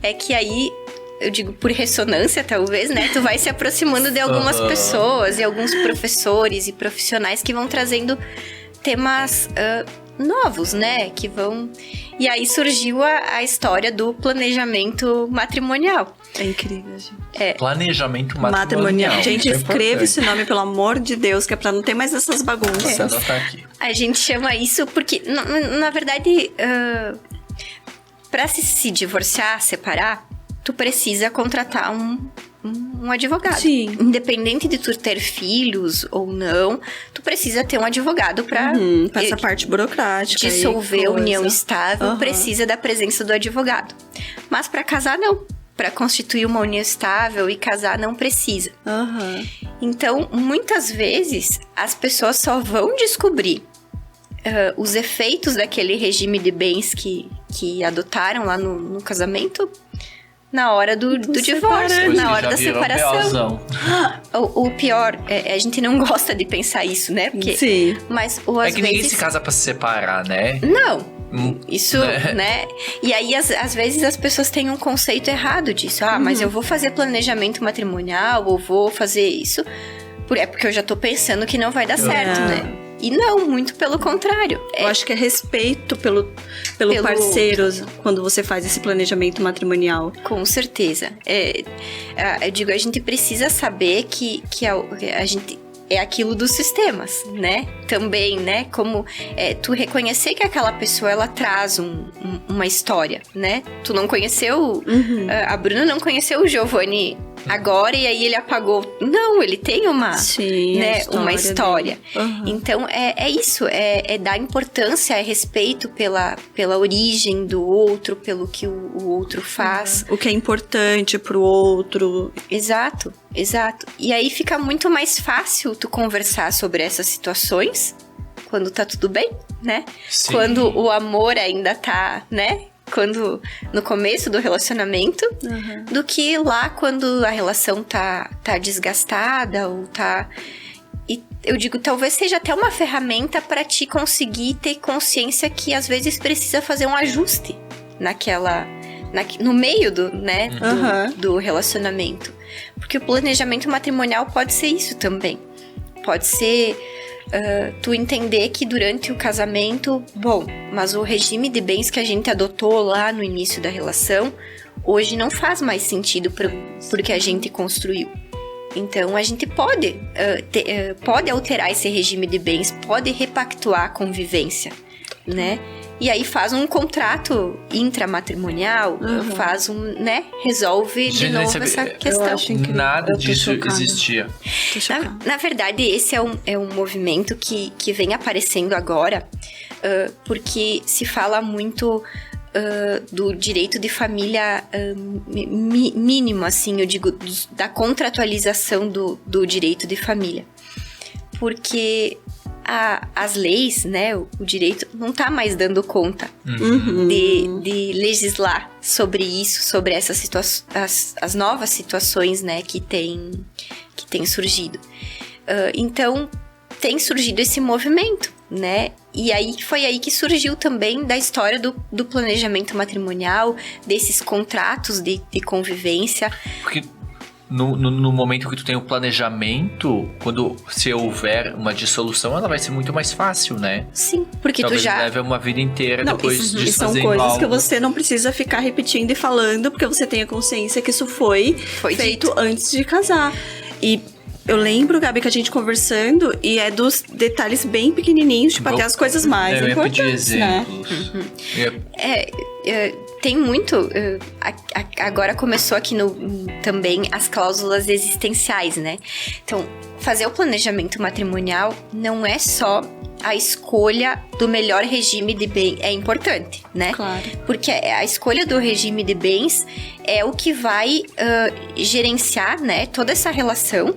é que aí, eu digo por ressonância talvez, né? Tu vai se aproximando de algumas pessoas e alguns professores e profissionais que vão trazendo temas novos, né? Que vão... E aí surgiu a história do planejamento matrimonial. É incrível, gente. Planejamento matrimonial. Gente, escreva esse nome, pelo amor de Deus, que é pra não ter mais essas bagunças. Vou anotar aqui. A gente chama isso porque, na verdade, pra se divorciar, separar, tu precisa contratar um advogado. Sim. Independente de tu ter filhos ou não, tu precisa ter um advogado pra... pra essa parte burocrática. Dissolver a união estável, precisa da presença do advogado. Mas pra casar, não. Pra constituir uma união estável e casar, não precisa. Então, muitas vezes, as pessoas só vão descobrir os efeitos daquele regime de bens que adotaram lá no casamento na hora do divórcio, na hora da separação. O pior, a gente não gosta de pensar isso, né? Porque, sim. Mas, às vezes... ninguém se casa pra se separar, né? Não. Isso, né? E aí, às vezes, as pessoas têm um conceito errado disso. Mas eu vou fazer planejamento matrimonial, ou vou fazer isso... É porque eu já tô pensando que não vai dar certo, né? E não, muito pelo contrário. Eu acho que é respeito pelo parceiro quando você faz esse planejamento matrimonial. Com certeza. Eu digo, a gente precisa saber que a gente... é aquilo dos sistemas, né? Também, né? Como tu reconhecer que aquela pessoa, ela traz uma história, né? Tu não conheceu... a Bruna não conheceu o Giovanni agora e aí ele apagou. Não, ele tem uma história. Então, é isso. É dar importância, respeito pela origem do outro, pelo que o outro faz. O que é importante pro outro. Exato. E aí fica muito mais fácil tu conversar sobre essas situações quando tá tudo bem, né? Sim. Quando o amor ainda tá, né? Quando no começo do relacionamento, do que lá quando a relação tá desgastada ou tá... E eu digo, talvez seja até uma ferramenta para te conseguir ter consciência que às vezes precisa fazer um ajuste no meio do relacionamento. Porque o planejamento matrimonial pode ser isso também. Pode ser tu entender que durante o casamento, mas o regime de bens que a gente adotou lá no início da relação, hoje não faz mais sentido porque a gente construiu. Então, a gente pode alterar esse regime de bens, pode repactuar a convivência, né? E aí faz um contrato intramatrimonial, resolve de novo essa questão. Nada disso existia. Na verdade, esse é um movimento que vem aparecendo agora, porque se fala muito do direito de família mínimo, assim, eu digo, da contratualização do direito de família. Porque... as leis, né, o direito não tá mais dando conta de legislar sobre isso, sobre essas situações, as novas situações, né, que tem surgido. Então, tem surgido esse movimento, né, e aí foi aí que surgiu também da história do planejamento matrimonial, desses contratos de convivência. Porque... No momento que tu tem o planejamento, se houver uma dissolução, ela vai ser muito mais fácil, né? Sim, porque talvez tu já... leve uma vida inteira depois de são fazer coisas algo. que você não precisa ficar repetindo e falando, porque você tem a consciência que isso foi feito dito antes de casar. E eu lembro, Gabi, que a gente conversando, e é dos detalhes bem pequenininhos, tipo, até as coisas mais importantes, pedir exemplos. Né? tem muito... agora começou aqui também as cláusulas existenciais, né? Então, fazer o planejamento matrimonial não é só a escolha do melhor regime de bem. É importante, né? Claro. Porque a escolha do regime de bens é o que vai gerenciar, né, toda essa relação.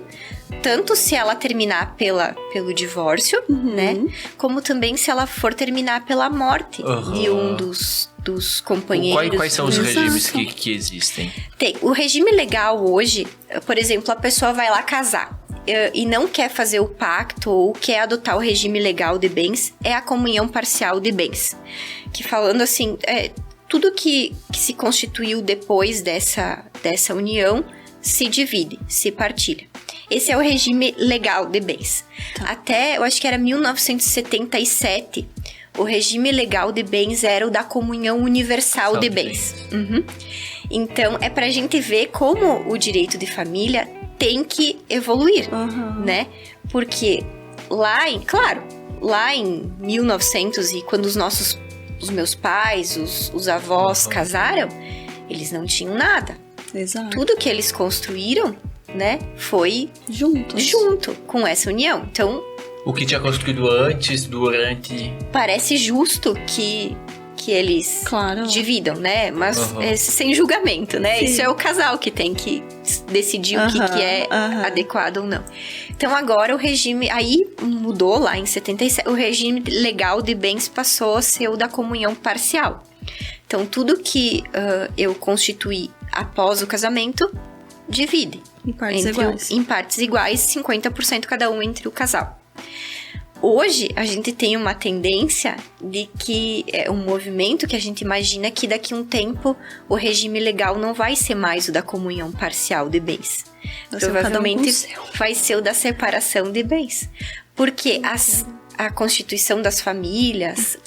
Tanto se ela terminar pelo divórcio, né? Como também se ela for terminar pela morte de um dos companheiros. Quais são os regimes que existem? Tem. O regime legal hoje, por exemplo, a pessoa vai lá casar e não quer fazer o pacto ou quer adotar o regime legal de bens, é a comunhão parcial de bens. Que falando assim, tudo que se constituiu depois dessa união se divide, se partilha. Esse é o regime legal de bens. Tá. Até, eu acho que era 1977, o regime legal de bens era o da comunhão universal de bens. Então, é pra gente ver como o direito de família tem que evoluir, né? Porque lá em 1900 e quando os meus pais, os avós casaram, eles não tinham nada. Exato. Tudo que eles construíram, né, foi junto com essa união. Então, o que tinha construído antes, durante... Parece justo que eles dividam, né? Mas sem julgamento, né? Sim. Isso é o casal que tem que decidir o que é adequado ou não. Então, agora o regime... Aí mudou lá em 77. O regime legal de bens passou a ser o da comunhão parcial. Então, tudo que eu constituí após o casamento, divide. Em partes iguais. Em partes iguais, 50% cada um entre o casal. Hoje, a gente tem uma tendência de que é um movimento que a gente imagina que daqui a um tempo o regime legal não vai ser mais o da comunhão parcial de bens. Provavelmente vai ser o da separação de bens. Porque a constituição das famílias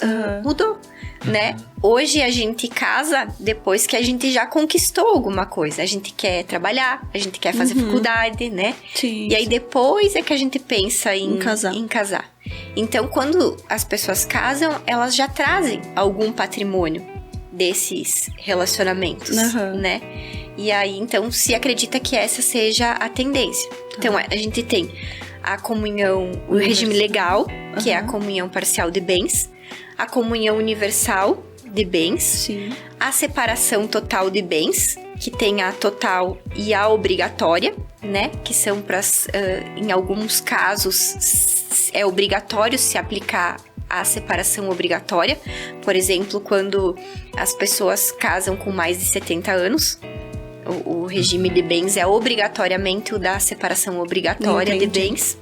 mudou, né? Hoje a gente casa depois que a gente já conquistou alguma coisa. A gente quer trabalhar, a gente quer fazer faculdade, né? Sim. E aí depois é que a gente pensa em casar. Então, quando as pessoas casam, elas já trazem algum patrimônio desses relacionamentos, né? E aí, então, se acredita que essa seja a tendência. Então, a gente tem a comunhão, o regime legal, que é a comunhão parcial de bens, a comunhão universal de bens, a separação total de bens, que tem a total e a obrigatória, né? Que são para, em alguns casos, é obrigatório se aplicar a separação obrigatória. Por exemplo, quando as pessoas casam com mais de 70 anos, o regime de bens é obrigatoriamente o da separação obrigatória de bens.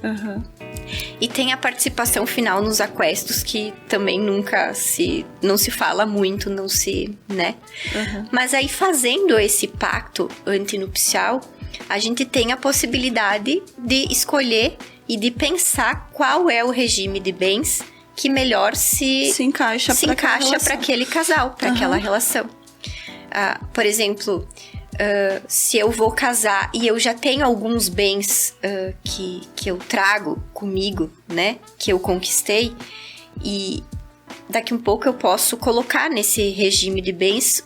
E tem a participação final nos aquestos, que também não se fala muito, né? Mas aí, fazendo esse pacto antinupcial, a gente tem a possibilidade de escolher e de pensar qual é o regime de bens que melhor se encaixa para aquele casal, para aquela relação. Por exemplo, se eu vou casar e eu já tenho alguns bens que eu trago comigo, né? Que eu conquistei, e daqui um pouco eu posso colocar nesse regime de bens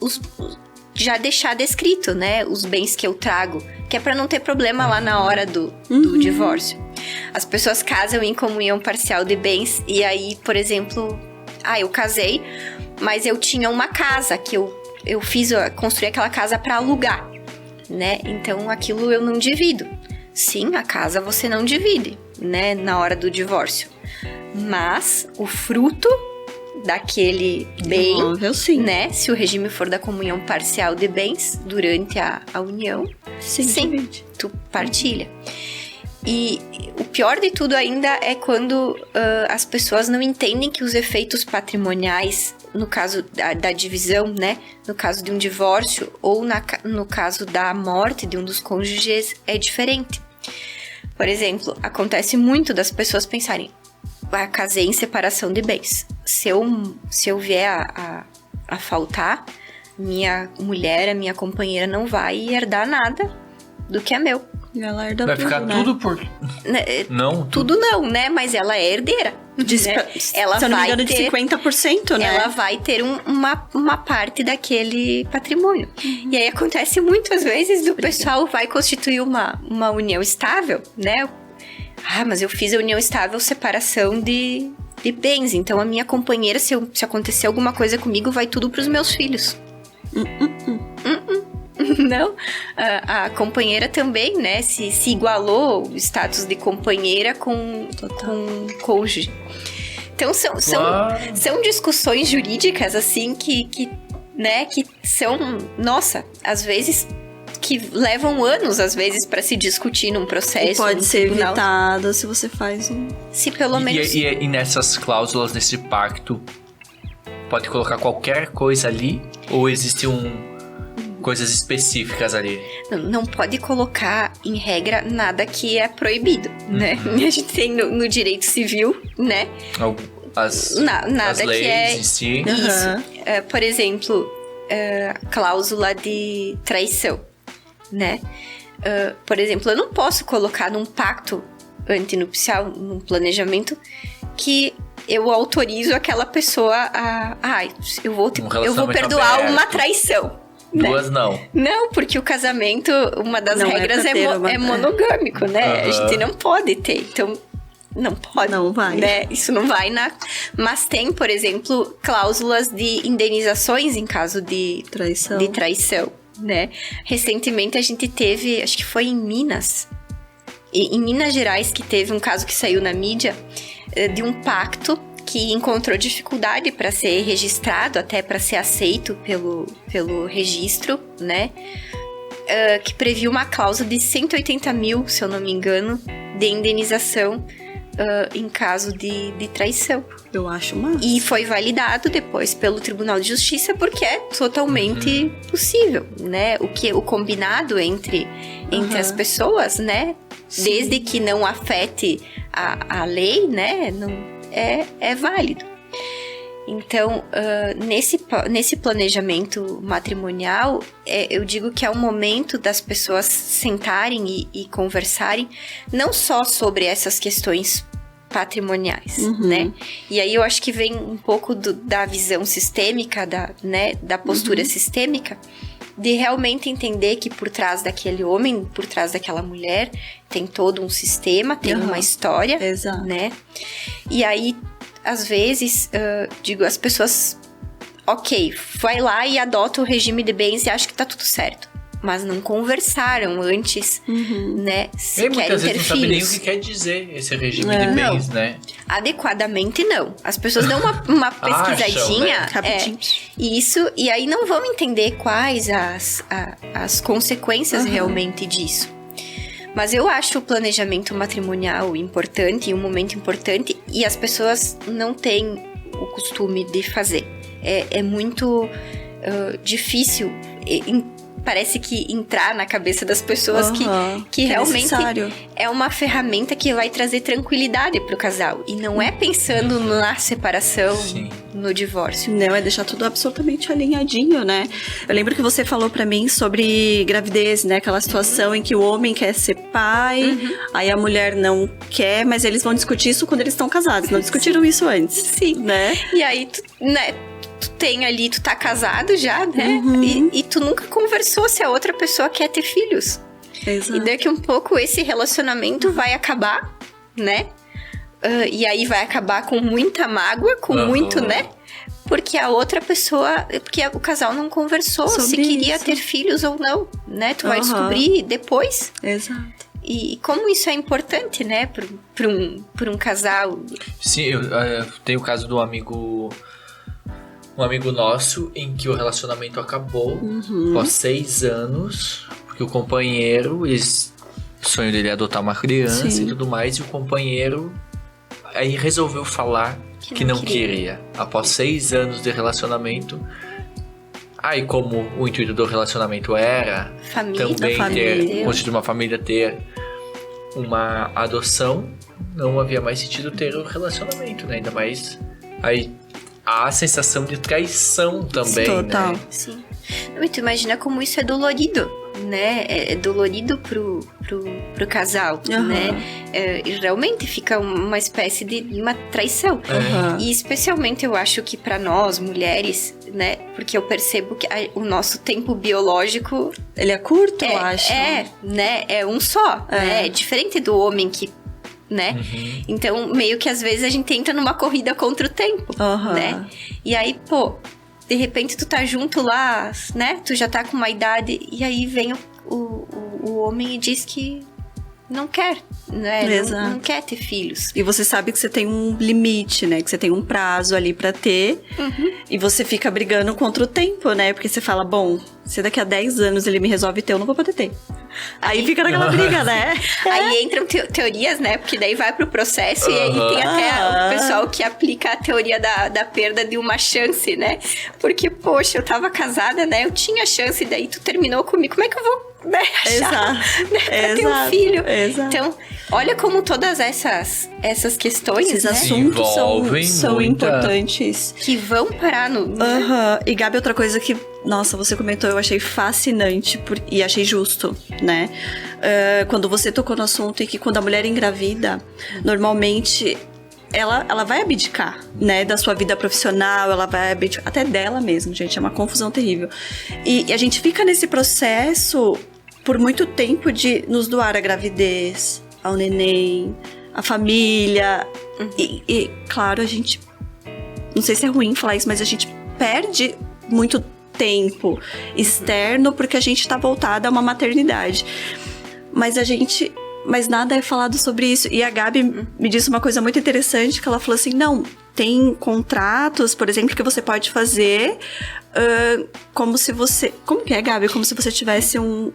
já deixar descrito, né? Os bens que eu trago, que é para não ter problema lá na hora do divórcio. As pessoas casam em comunhão parcial de bens e aí, por exemplo, eu casei, mas eu tinha uma casa que eu construí aquela casa para alugar, né? Então, aquilo eu não divido. Sim, a casa você não divide, né? Na hora do divórcio. Mas o fruto daquele bem, né? Se o regime for da comunhão parcial de bens durante a união, sim, tu partilha. E o pior de tudo ainda é quando as pessoas não entendem que os efeitos patrimoniais, no caso da divisão, né? No caso de um divórcio ou no caso da morte de um dos cônjuges, é diferente. Por exemplo, acontece muito das pessoas pensarem: casei em separação de bens. Se eu vier a faltar, minha mulher, a minha companheira, não vai herdar nada do que é meu. Ela herda Vai tudo, ficar né? tudo por... Não? Tudo não, né? Mas ela é herdeira. Né? Ela se eu não me vai engano, de ter 50%, né? Ela vai ter uma parte daquele patrimônio. E aí acontece muitas vezes do pessoal vai constituir uma união estável, né? Ah, mas eu fiz a união estável, separação de bens. Então a minha companheira, se acontecer alguma coisa comigo, vai tudo pros meus filhos. Não, a companheira também, né, se igualou o status de companheira com cônjuge. Então são discussões jurídicas, assim, que são, nossa, às vezes, que levam anos, às vezes, para se discutir num processo. E pode ser tribunal. evitada se você faz um... Se pelo menos... E nessas cláusulas, nesse pacto, pode colocar qualquer coisa ali? Ou existe coisas específicas ali? Não pode colocar em regra nada que é proibido, né? A gente tem no direito civil, né? Nada as leis que é em si. Isso. Por exemplo, cláusula de traição, né? Por exemplo, eu não posso colocar num pacto antinupcial, num planejamento, que eu autorizo aquela pessoa eu vou perdoar aberto. Uma traição. Duas não. Não, porque o casamento, uma das regras é monogâmico, né? A gente não pode ter, então não pode. Não vai. Né? Isso não vai Mas tem, por exemplo, cláusulas de indenizações em caso de traição, né? Recentemente a gente teve, acho que foi em Minas Gerais, que teve um caso que saiu na mídia de um pacto que encontrou dificuldade para ser registrado, até para ser aceito pelo registro, né? Que previa uma cláusula de 180 mil, se eu não me engano, de indenização em caso de traição. Eu acho massa. E foi validado depois pelo Tribunal de Justiça, porque é totalmente possível, né? O combinado entre as pessoas, né? Sim. Desde que não afete a lei, né? É válido. Então, nesse planejamento matrimonial, eu digo que é o momento das pessoas sentarem e conversarem, não só sobre essas questões patrimoniais, né? E aí eu acho que vem um pouco da visão sistêmica, da postura sistêmica, de realmente entender que por trás daquele homem, por trás daquela mulher, tem todo um sistema, tem uma história, né? E aí, às vezes, as pessoas, vai lá e adota o regime de bens e acha que tá tudo certo. Mas não conversaram antes, né? Se muitas vezes não sabem nem o que filhos. quer dizer esse regime de bens, né? Adequadamente não. As pessoas dão uma pesquisadinha. Acham, né? Isso, e aí não vão entender quais as consequências realmente disso. Mas eu acho o planejamento matrimonial importante, um momento importante, e as pessoas não têm o costume de fazer. É muito difícil, parece que entrar na cabeça das pessoas que realmente é uma ferramenta que vai trazer tranquilidade pro casal. E não é pensando na separação, no divórcio. Não, é deixar tudo absolutamente alinhadinho, né? Eu lembro que você falou pra mim sobre gravidez, né? Aquela situação em que o homem quer ser pai, aí a mulher não quer, mas eles vão discutir isso quando eles estão casados. Não discutiram isso antes. Sim. Né? E aí, tu tem ali, tu tá casado já, né? E tu nunca conversou se a outra pessoa quer ter filhos. Exato. E daqui um pouco esse relacionamento vai acabar, né? E aí vai acabar com muita mágoa, com muito, né? Porque a outra pessoa... Porque o casal não conversou sobre se queria ter filhos ou não, né? Tu vai descobrir depois. Exato. E como isso é importante, né? Pra um casal. Sim, eu tenho o caso do amigo... Um amigo nosso em que o relacionamento acabou após 6 anos, porque o companheiro, o sonho dele é adotar uma criança e tudo mais, e o companheiro aí resolveu falar que não queria. Após 6 anos de relacionamento, aí como o intuito do relacionamento era também constituir uma família, ter uma adoção, não havia mais sentido ter o relacionamento, né? Ainda mais aí há a sensação de traição também, total. né? Sim. Não, e tu imagina como isso é dolorido, né? É dolorido pro casal, né? E realmente fica uma espécie de uma traição. E especialmente eu acho que pra nós, mulheres, né? Porque eu percebo que o nosso tempo biológico... Ele é curto, eu acho. Né? É um só, né? É diferente do homem que... né? Então, meio que às vezes a gente entra numa corrida contra o tempo, né? E aí, pô, de repente tu tá junto lá, né? Tu já tá com uma idade, e aí vem o homem e diz que não quer, né? Não quer ter filhos. E você sabe que você tem um limite, né? Que você tem um prazo ali pra ter. E você fica brigando contra o tempo, né? Porque você fala, bom, se daqui a 10 anos ele me resolve ter, eu não vou poder ter. Aí fica naquela briga, né? Aí entram teorias, né? Porque daí vai pro processo e aí tem até o pessoal que aplica a teoria da perda de uma chance, né? Porque, poxa, eu tava casada, né? Eu tinha chance, daí tu terminou comigo. Como é que eu vou, né, achar, né, pra ter um filho? Então, olha como todas essas questões, esses né? assuntos são importantes. Que vão parar no... E Gabi, outra coisa que, nossa, você comentou, eu achei fascinante e achei justo, né? Quando você tocou no assunto e que quando a mulher engravida, normalmente... Ela vai abdicar, né, da sua vida profissional, ela vai abdicar, até dela mesmo, gente, é uma confusão terrível. E a gente fica nesse processo por muito tempo de nos doar a gravidez, ao neném, a família. E claro, a gente, não sei se é ruim falar isso, mas a gente perde muito tempo externo porque a gente tá voltada a uma maternidade. Mas nada é falado sobre isso. E a Gabi me disse uma coisa muito interessante, que ela falou assim, não, tem contratos, por exemplo, que você pode fazer como se você... Como que é, Gabi? Como se você tivesse um...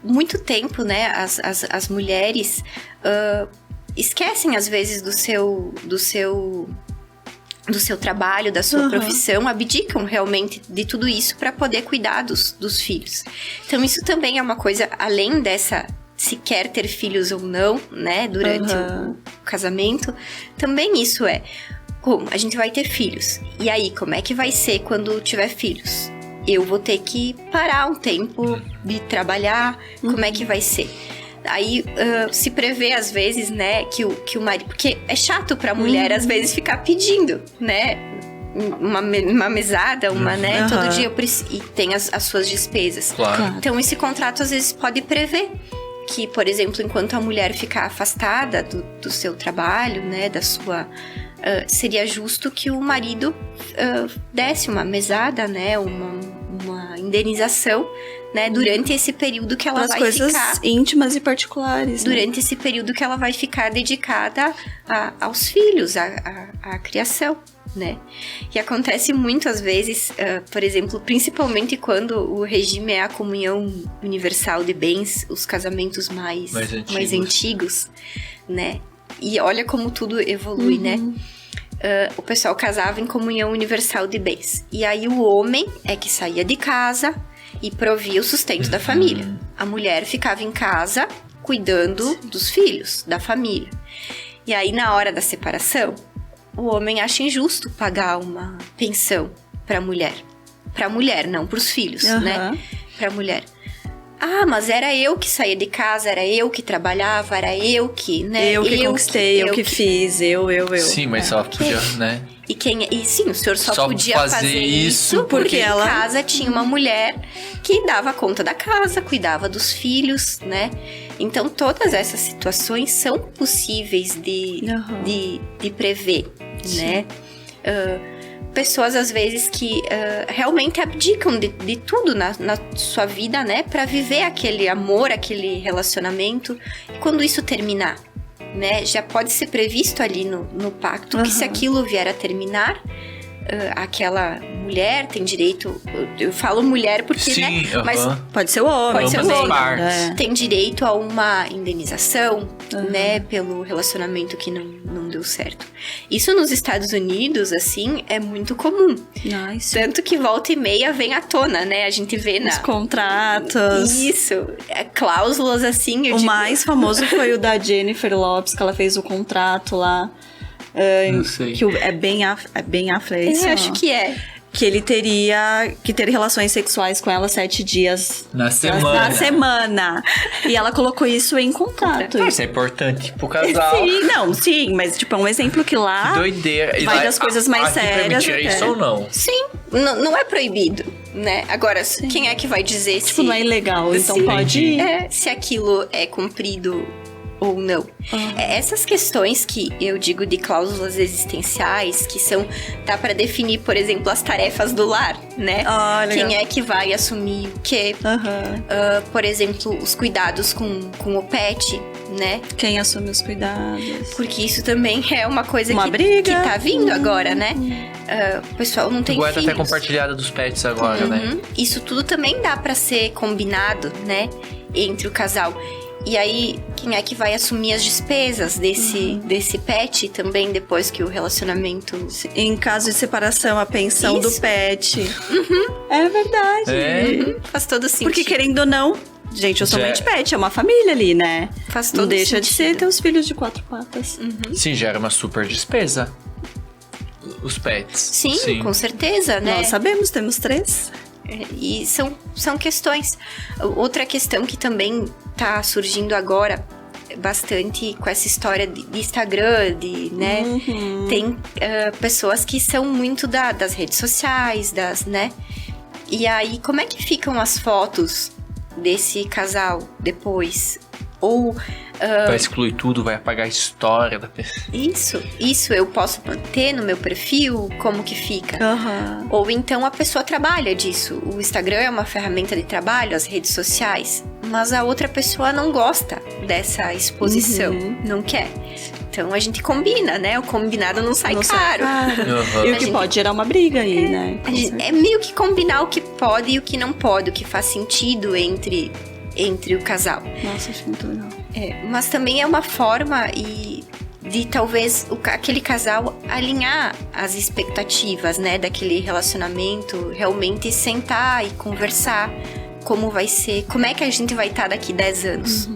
muito tempo, né, as mulheres esquecem, às vezes, do seu trabalho, da sua profissão, abdicam realmente de tudo isso para poder cuidar dos filhos. Então, isso também é uma coisa, além dessa... se quer ter filhos ou não, né, durante o casamento, também isso como a gente vai ter filhos. E aí, como é que vai ser quando tiver filhos? Eu vou ter que parar um tempo de trabalhar, como é que vai ser? Aí se prevê, às vezes, né, que o marido... Porque é chato pra mulher, às vezes, ficar pedindo, né, uma mesada, né, todo dia e tem as suas despesas. Claro. Então, esse contrato, às vezes, pode prever que, por exemplo, enquanto a mulher ficar afastada do seu trabalho, né, da sua... seria justo que o marido desse uma mesada, né, uma indenização, né, durante esse período que ela vai ficar... coisas íntimas e particulares. Durante esse período que ela vai ficar dedicada aos filhos, à criação, né? E acontece muitas vezes, por exemplo, principalmente quando o regime é a comunhão universal de bens, os casamentos mais antigos, né? E olha como tudo evolui, né? O pessoal casava em comunhão universal de bens. E aí o homem é que saía de casa e provia o sustento da família. A mulher ficava em casa cuidando dos filhos, da família. E aí, na hora da separação, o homem acha injusto pagar uma pensão pra mulher. Pra mulher, não pros filhos, né? Pra mulher. Ah, mas era eu que saía de casa, era eu que trabalhava, era eu que, né? Eu que conquistei, eu que fiz, eu. Sim, mas só podia, né? E sim, o senhor só podia fazer isso porque ela... em casa tinha uma mulher que dava conta da casa, cuidava dos filhos, né? Então, todas essas situações são possíveis de prever, né? Pessoas, às vezes, que realmente abdicam de tudo na sua vida, né? Pra viver aquele amor, aquele relacionamento. E quando isso terminar, né? Já pode ser previsto ali no pacto que se aquilo vier a terminar... aquela mulher tem direito... Eu falo mulher porque, sim, né? Mas pode ser o homem. Pode ser o homem. É. Tem direito a uma indenização, né? Pelo relacionamento que não deu certo. Isso nos Estados Unidos, assim, é muito comum. Nice. Tanto que volta e meia vem à tona, né? A gente vê os contratos. Isso. Cláusulas, assim... mais famoso foi o da Jennifer Lopez, que ela fez o contrato lá. Não sei. Que é bem Affleck. Eu acho que é. que ele teria que ter relações sexuais com ela 7 dias na semana. E ela colocou isso em contrato. Isso é importante pro casal. Sim, mas tipo, é um exemplo que lá que doideira. Vai das coisas mais sérias. Permitir isso ou não? Sim, não é proibido, né? Agora, quem é que vai dizer tipo, se... não é ilegal, então pode ir. Se aquilo é cumprido ou não. Essas questões que eu digo de cláusulas existenciais, que são, dá pra definir, por exemplo, as tarefas do lar, né? Quem é que vai assumir o quê? Por exemplo, os cuidados com o pet, né? Quem assume os cuidados? Porque isso também é uma coisa briga. Que tá vindo agora, né? O pessoal não tem guarda filhos. Até compartilhada dos pets agora, né? Isso tudo também dá pra ser combinado, né? Entre o casal. E aí, quem é que vai assumir as despesas desse pet também depois que o relacionamento... Em caso de separação, a pensão do pet. É verdade. Faz todo sentido. Porque querendo ou não, gente, eu sou mãe de pet, é uma família ali, né? Faz todo não deixa sentido. de ser ter os filhos de 4 patas. Sim, gera uma super despesa. Os pets. Sim, com certeza, né? Nós sabemos, temos 3. E são questões. Outra questão que também tá surgindo agora bastante com essa história de Instagram, né? Tem pessoas que são muito das redes sociais, né? E aí, como é que ficam as fotos desse casal depois? Ou... vai excluir tudo, vai apagar a história da pessoa. Isso eu posso ter no meu perfil, como que fica? Ou então a pessoa trabalha disso. O Instagram é uma ferramenta de trabalho, as redes sociais, mas a outra pessoa não gosta dessa exposição, não quer. Então a gente combina, né? O combinado não sai caro. E o que pode gerar uma briga aí, né? É meio que combinar o que pode e o que não pode, o que faz sentido entre o casal. Nossa, acho muito legal. Mas também é uma forma de talvez aquele casal alinhar as expectativas, né, daquele relacionamento, realmente sentar e conversar como vai ser, como é que a gente vai estar daqui 10 anos,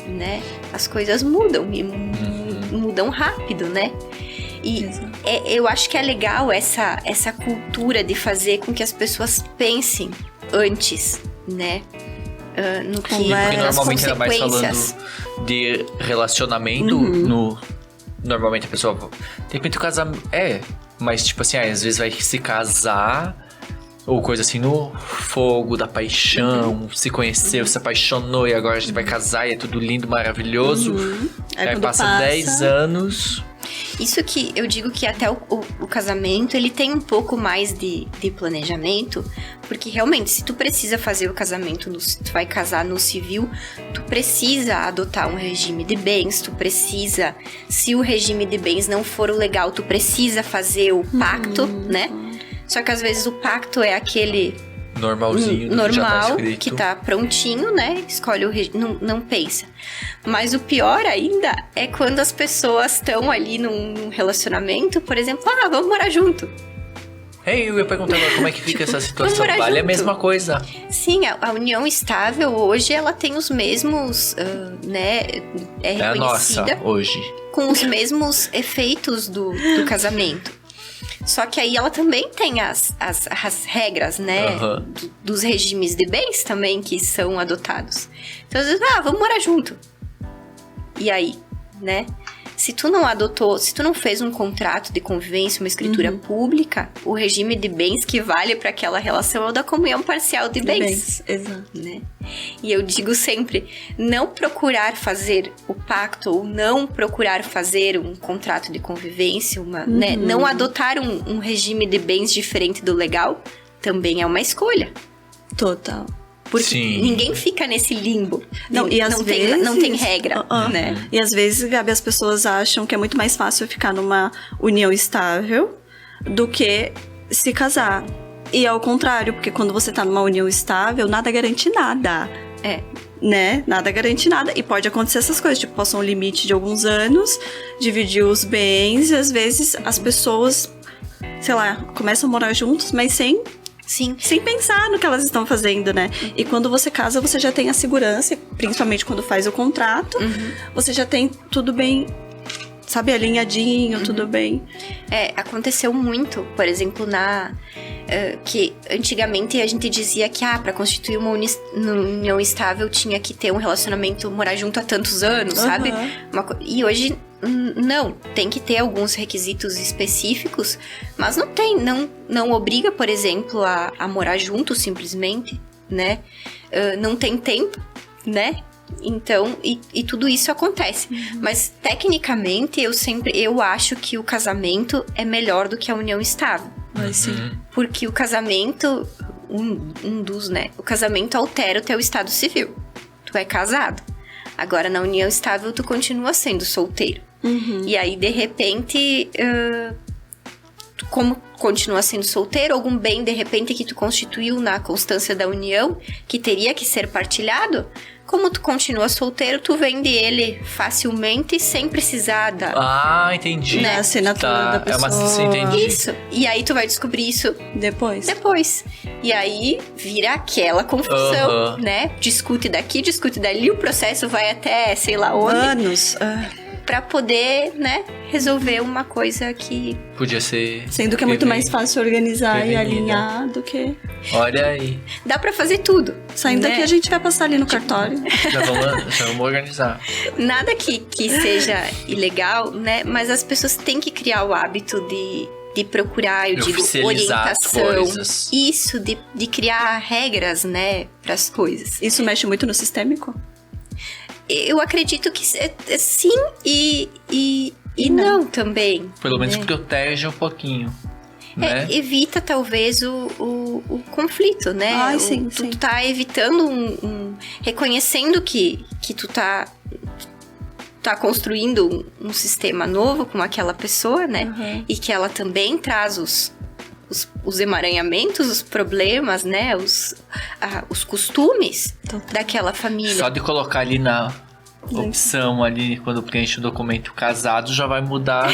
né? As coisas mudam e mudam rápido, né? E eu acho que é legal essa cultura de fazer com que as pessoas pensem antes, né? No que porque normalmente ainda mais falando de relacionamento, normalmente a pessoa de repente o casamento mas tipo assim, às vezes vai se casar ou coisa assim no fogo da paixão, se conheceu, se apaixonou e agora a gente vai casar e é tudo lindo, maravilhoso. Aí passa 10 anos. Isso que eu digo que até o casamento, ele tem um pouco mais de planejamento, porque realmente, se tu precisa fazer o casamento, tu vai casar no civil, tu precisa adotar um regime de bens, tu precisa, se o regime de bens não for o legal, tu precisa fazer o pacto, né? Só que às vezes o pacto é aquele... normalzinho, normal, que tá prontinho, né? Escolhe o regime, não pensa. Mas o pior ainda é quando as pessoas estão ali num relacionamento, por exemplo, vamos morar junto. Eu ia perguntar agora como é que fica essa situação. Vale a mesma coisa. Sim, a união estável hoje, ela tem os mesmos, né? É reconhecida a nossa, hoje. Com os mesmos efeitos do casamento. Só que aí ela também tem as regras, né? Dos regimes de bens também que são adotados. Então, às vezes, vamos morar junto. E aí, né? Se tu não adotou, se tu não fez um contrato de convivência, uma escritura pública, o regime de bens que vale para aquela relação é o da comunhão parcial de bens. Exato. Né? E eu digo sempre, não procurar fazer o pacto ou não procurar fazer um contrato de convivência, né? Não adotar um regime de bens diferente do legal, também é uma escolha. Total. Porque ninguém fica nesse limbo. Não tem regra, né? E às vezes, Gabi, as pessoas acham que é muito mais fácil ficar numa união estável do que se casar. E é ao contrário, porque quando você tá numa união estável, nada garante nada. Né? Nada garante nada. E pode acontecer essas coisas, tipo, passar um limite de alguns anos, dividir os bens, e às vezes as pessoas, sei lá, começam a morar juntos, mas sem pensar no que elas estão fazendo, né? E quando você casa, você já tem a segurança, principalmente quando faz o contrato, você já tem tudo bem, sabe, alinhadinho, tudo bem. Aconteceu muito, por exemplo, que antigamente a gente dizia que para constituir uma união estável tinha que ter um relacionamento, morar junto há tantos anos, sabe? E hoje não, tem que ter alguns requisitos específicos, mas não obriga, por exemplo, a morar junto simplesmente, né? Não tem tempo, né? Então, e tudo isso acontece. Mas, tecnicamente, eu acho que o casamento é melhor do que a união estável. Porque o casamento, o casamento altera o teu estado civil. Tu é casado. Agora, na união estável, tu continua sendo solteiro. E aí, de repente, tu como continua sendo solteiro, algum bem, de repente, que tu constituiu na constância da união, que teria que ser partilhado, como tu continua solteiro, tu vende ele facilmente, sem precisar da... entendi. Né? A assinatura da pessoa. Entendi. Isso. E aí tu vai descobrir isso... Depois. E aí vira aquela confusão, né? Discute daqui, discute dali, o processo vai até, sei lá onde. Anos. Pra poder, né, resolver uma coisa que... Podia ser... Sendo que é muito mais fácil organizar e alinhar do que... Olha aí. Dá pra fazer tudo. Saindo daqui, a gente vai passar ali no cartório. Já vamos organizar. Nada que seja ilegal, né? Mas as pessoas têm que criar o hábito de procurar, eu digo, orientação. Isso, de criar regras, né, pras coisas. Isso mexe muito no sistêmico? Eu acredito que sim e não também. Pelo menos protege um pouquinho. Né? Evita talvez o conflito, né? Sim. Tu tá evitando reconhecendo que tu tá construindo um sistema novo com aquela pessoa, né? E que ela também traz os emaranhamentos, os problemas, né? Os costumes daquela família. Só de colocar ali na opção ali, quando preenche o documento casado, já vai mudar.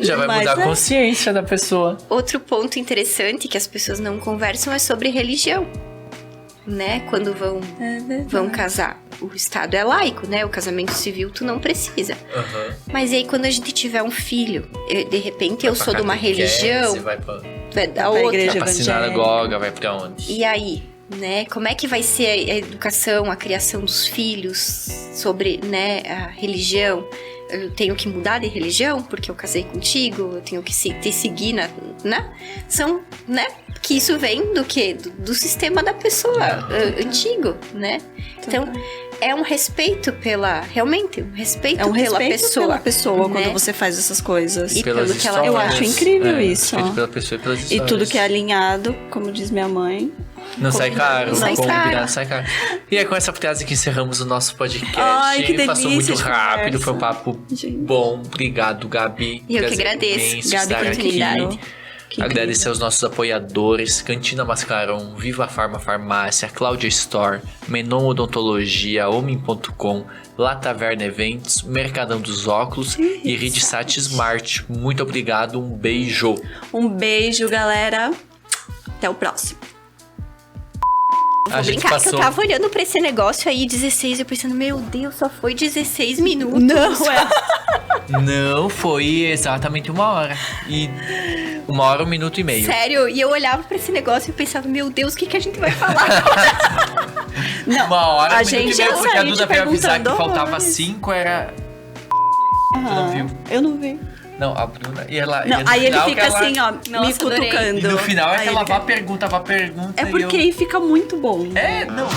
Já vai mudar a consciência da pessoa. Outro ponto interessante que as pessoas não conversam é sobre religião, né? Quando vão casar. O Estado é laico, né? O casamento civil tu não precisa. Mas aí quando a gente tiver um filho, de repente eu sou de uma religião, você vai da outra, igreja vai pra sinagoga, vai pra onde? E aí, né? Como é que vai ser a educação, a criação dos filhos sobre, né, a religião? Eu tenho que mudar de religião porque eu casei contigo, eu tenho que te seguir, né? São, né? Que isso vem do quê? Do sistema da pessoa antigo, né? Então, é um respeito realmente, um respeito pela pessoa, né? Quando você faz essas coisas. E pelo que ela eu acho incrível isso. Respeito pela pessoa e pelas histórias. E tudo que é alinhado, como diz minha mãe... Não sai caro, não sai caro. E é com essa frase que encerramos o nosso podcast. Ai, que delícia. Passou muito rápido, conversa. foi um papo bom. Obrigado, Gabi. E eu que agradeço. Gabi, a oportunidade. Agradecer aos nossos apoiadores: Cantina Mascaron, Viva Farma Farmácia, Cláudia Store, Menon Odontologia, Homem.com, La Taverna Eventos, Mercadão dos Óculos e Ridsat Smart. Muito obrigado, um beijo. Um beijo, galera. Até o próximo. Vou brincar que eu tava olhando pra esse negócio aí, 16, eu pensando, meu Deus, só foi 16 minutos. Não, foi exatamente 1 hora. E 1 hora, 1 minuto e meio. Sério? E eu olhava pra esse negócio e pensava, meu Deus, o que a gente vai falar agora? Não, 1 hora, 1 minuto e meio, porque a gente Duda veio avisar que faltava horrores. 5, era... Tu não viu? Eu não vi. Não, a Bruna... E ela, Não, e no aí ele final fica que ela- assim, ó, Nossa, me adorei. cutucando. E no final é que Aí ela ele vai pergunta. É porque aí fica muito bom. É, não.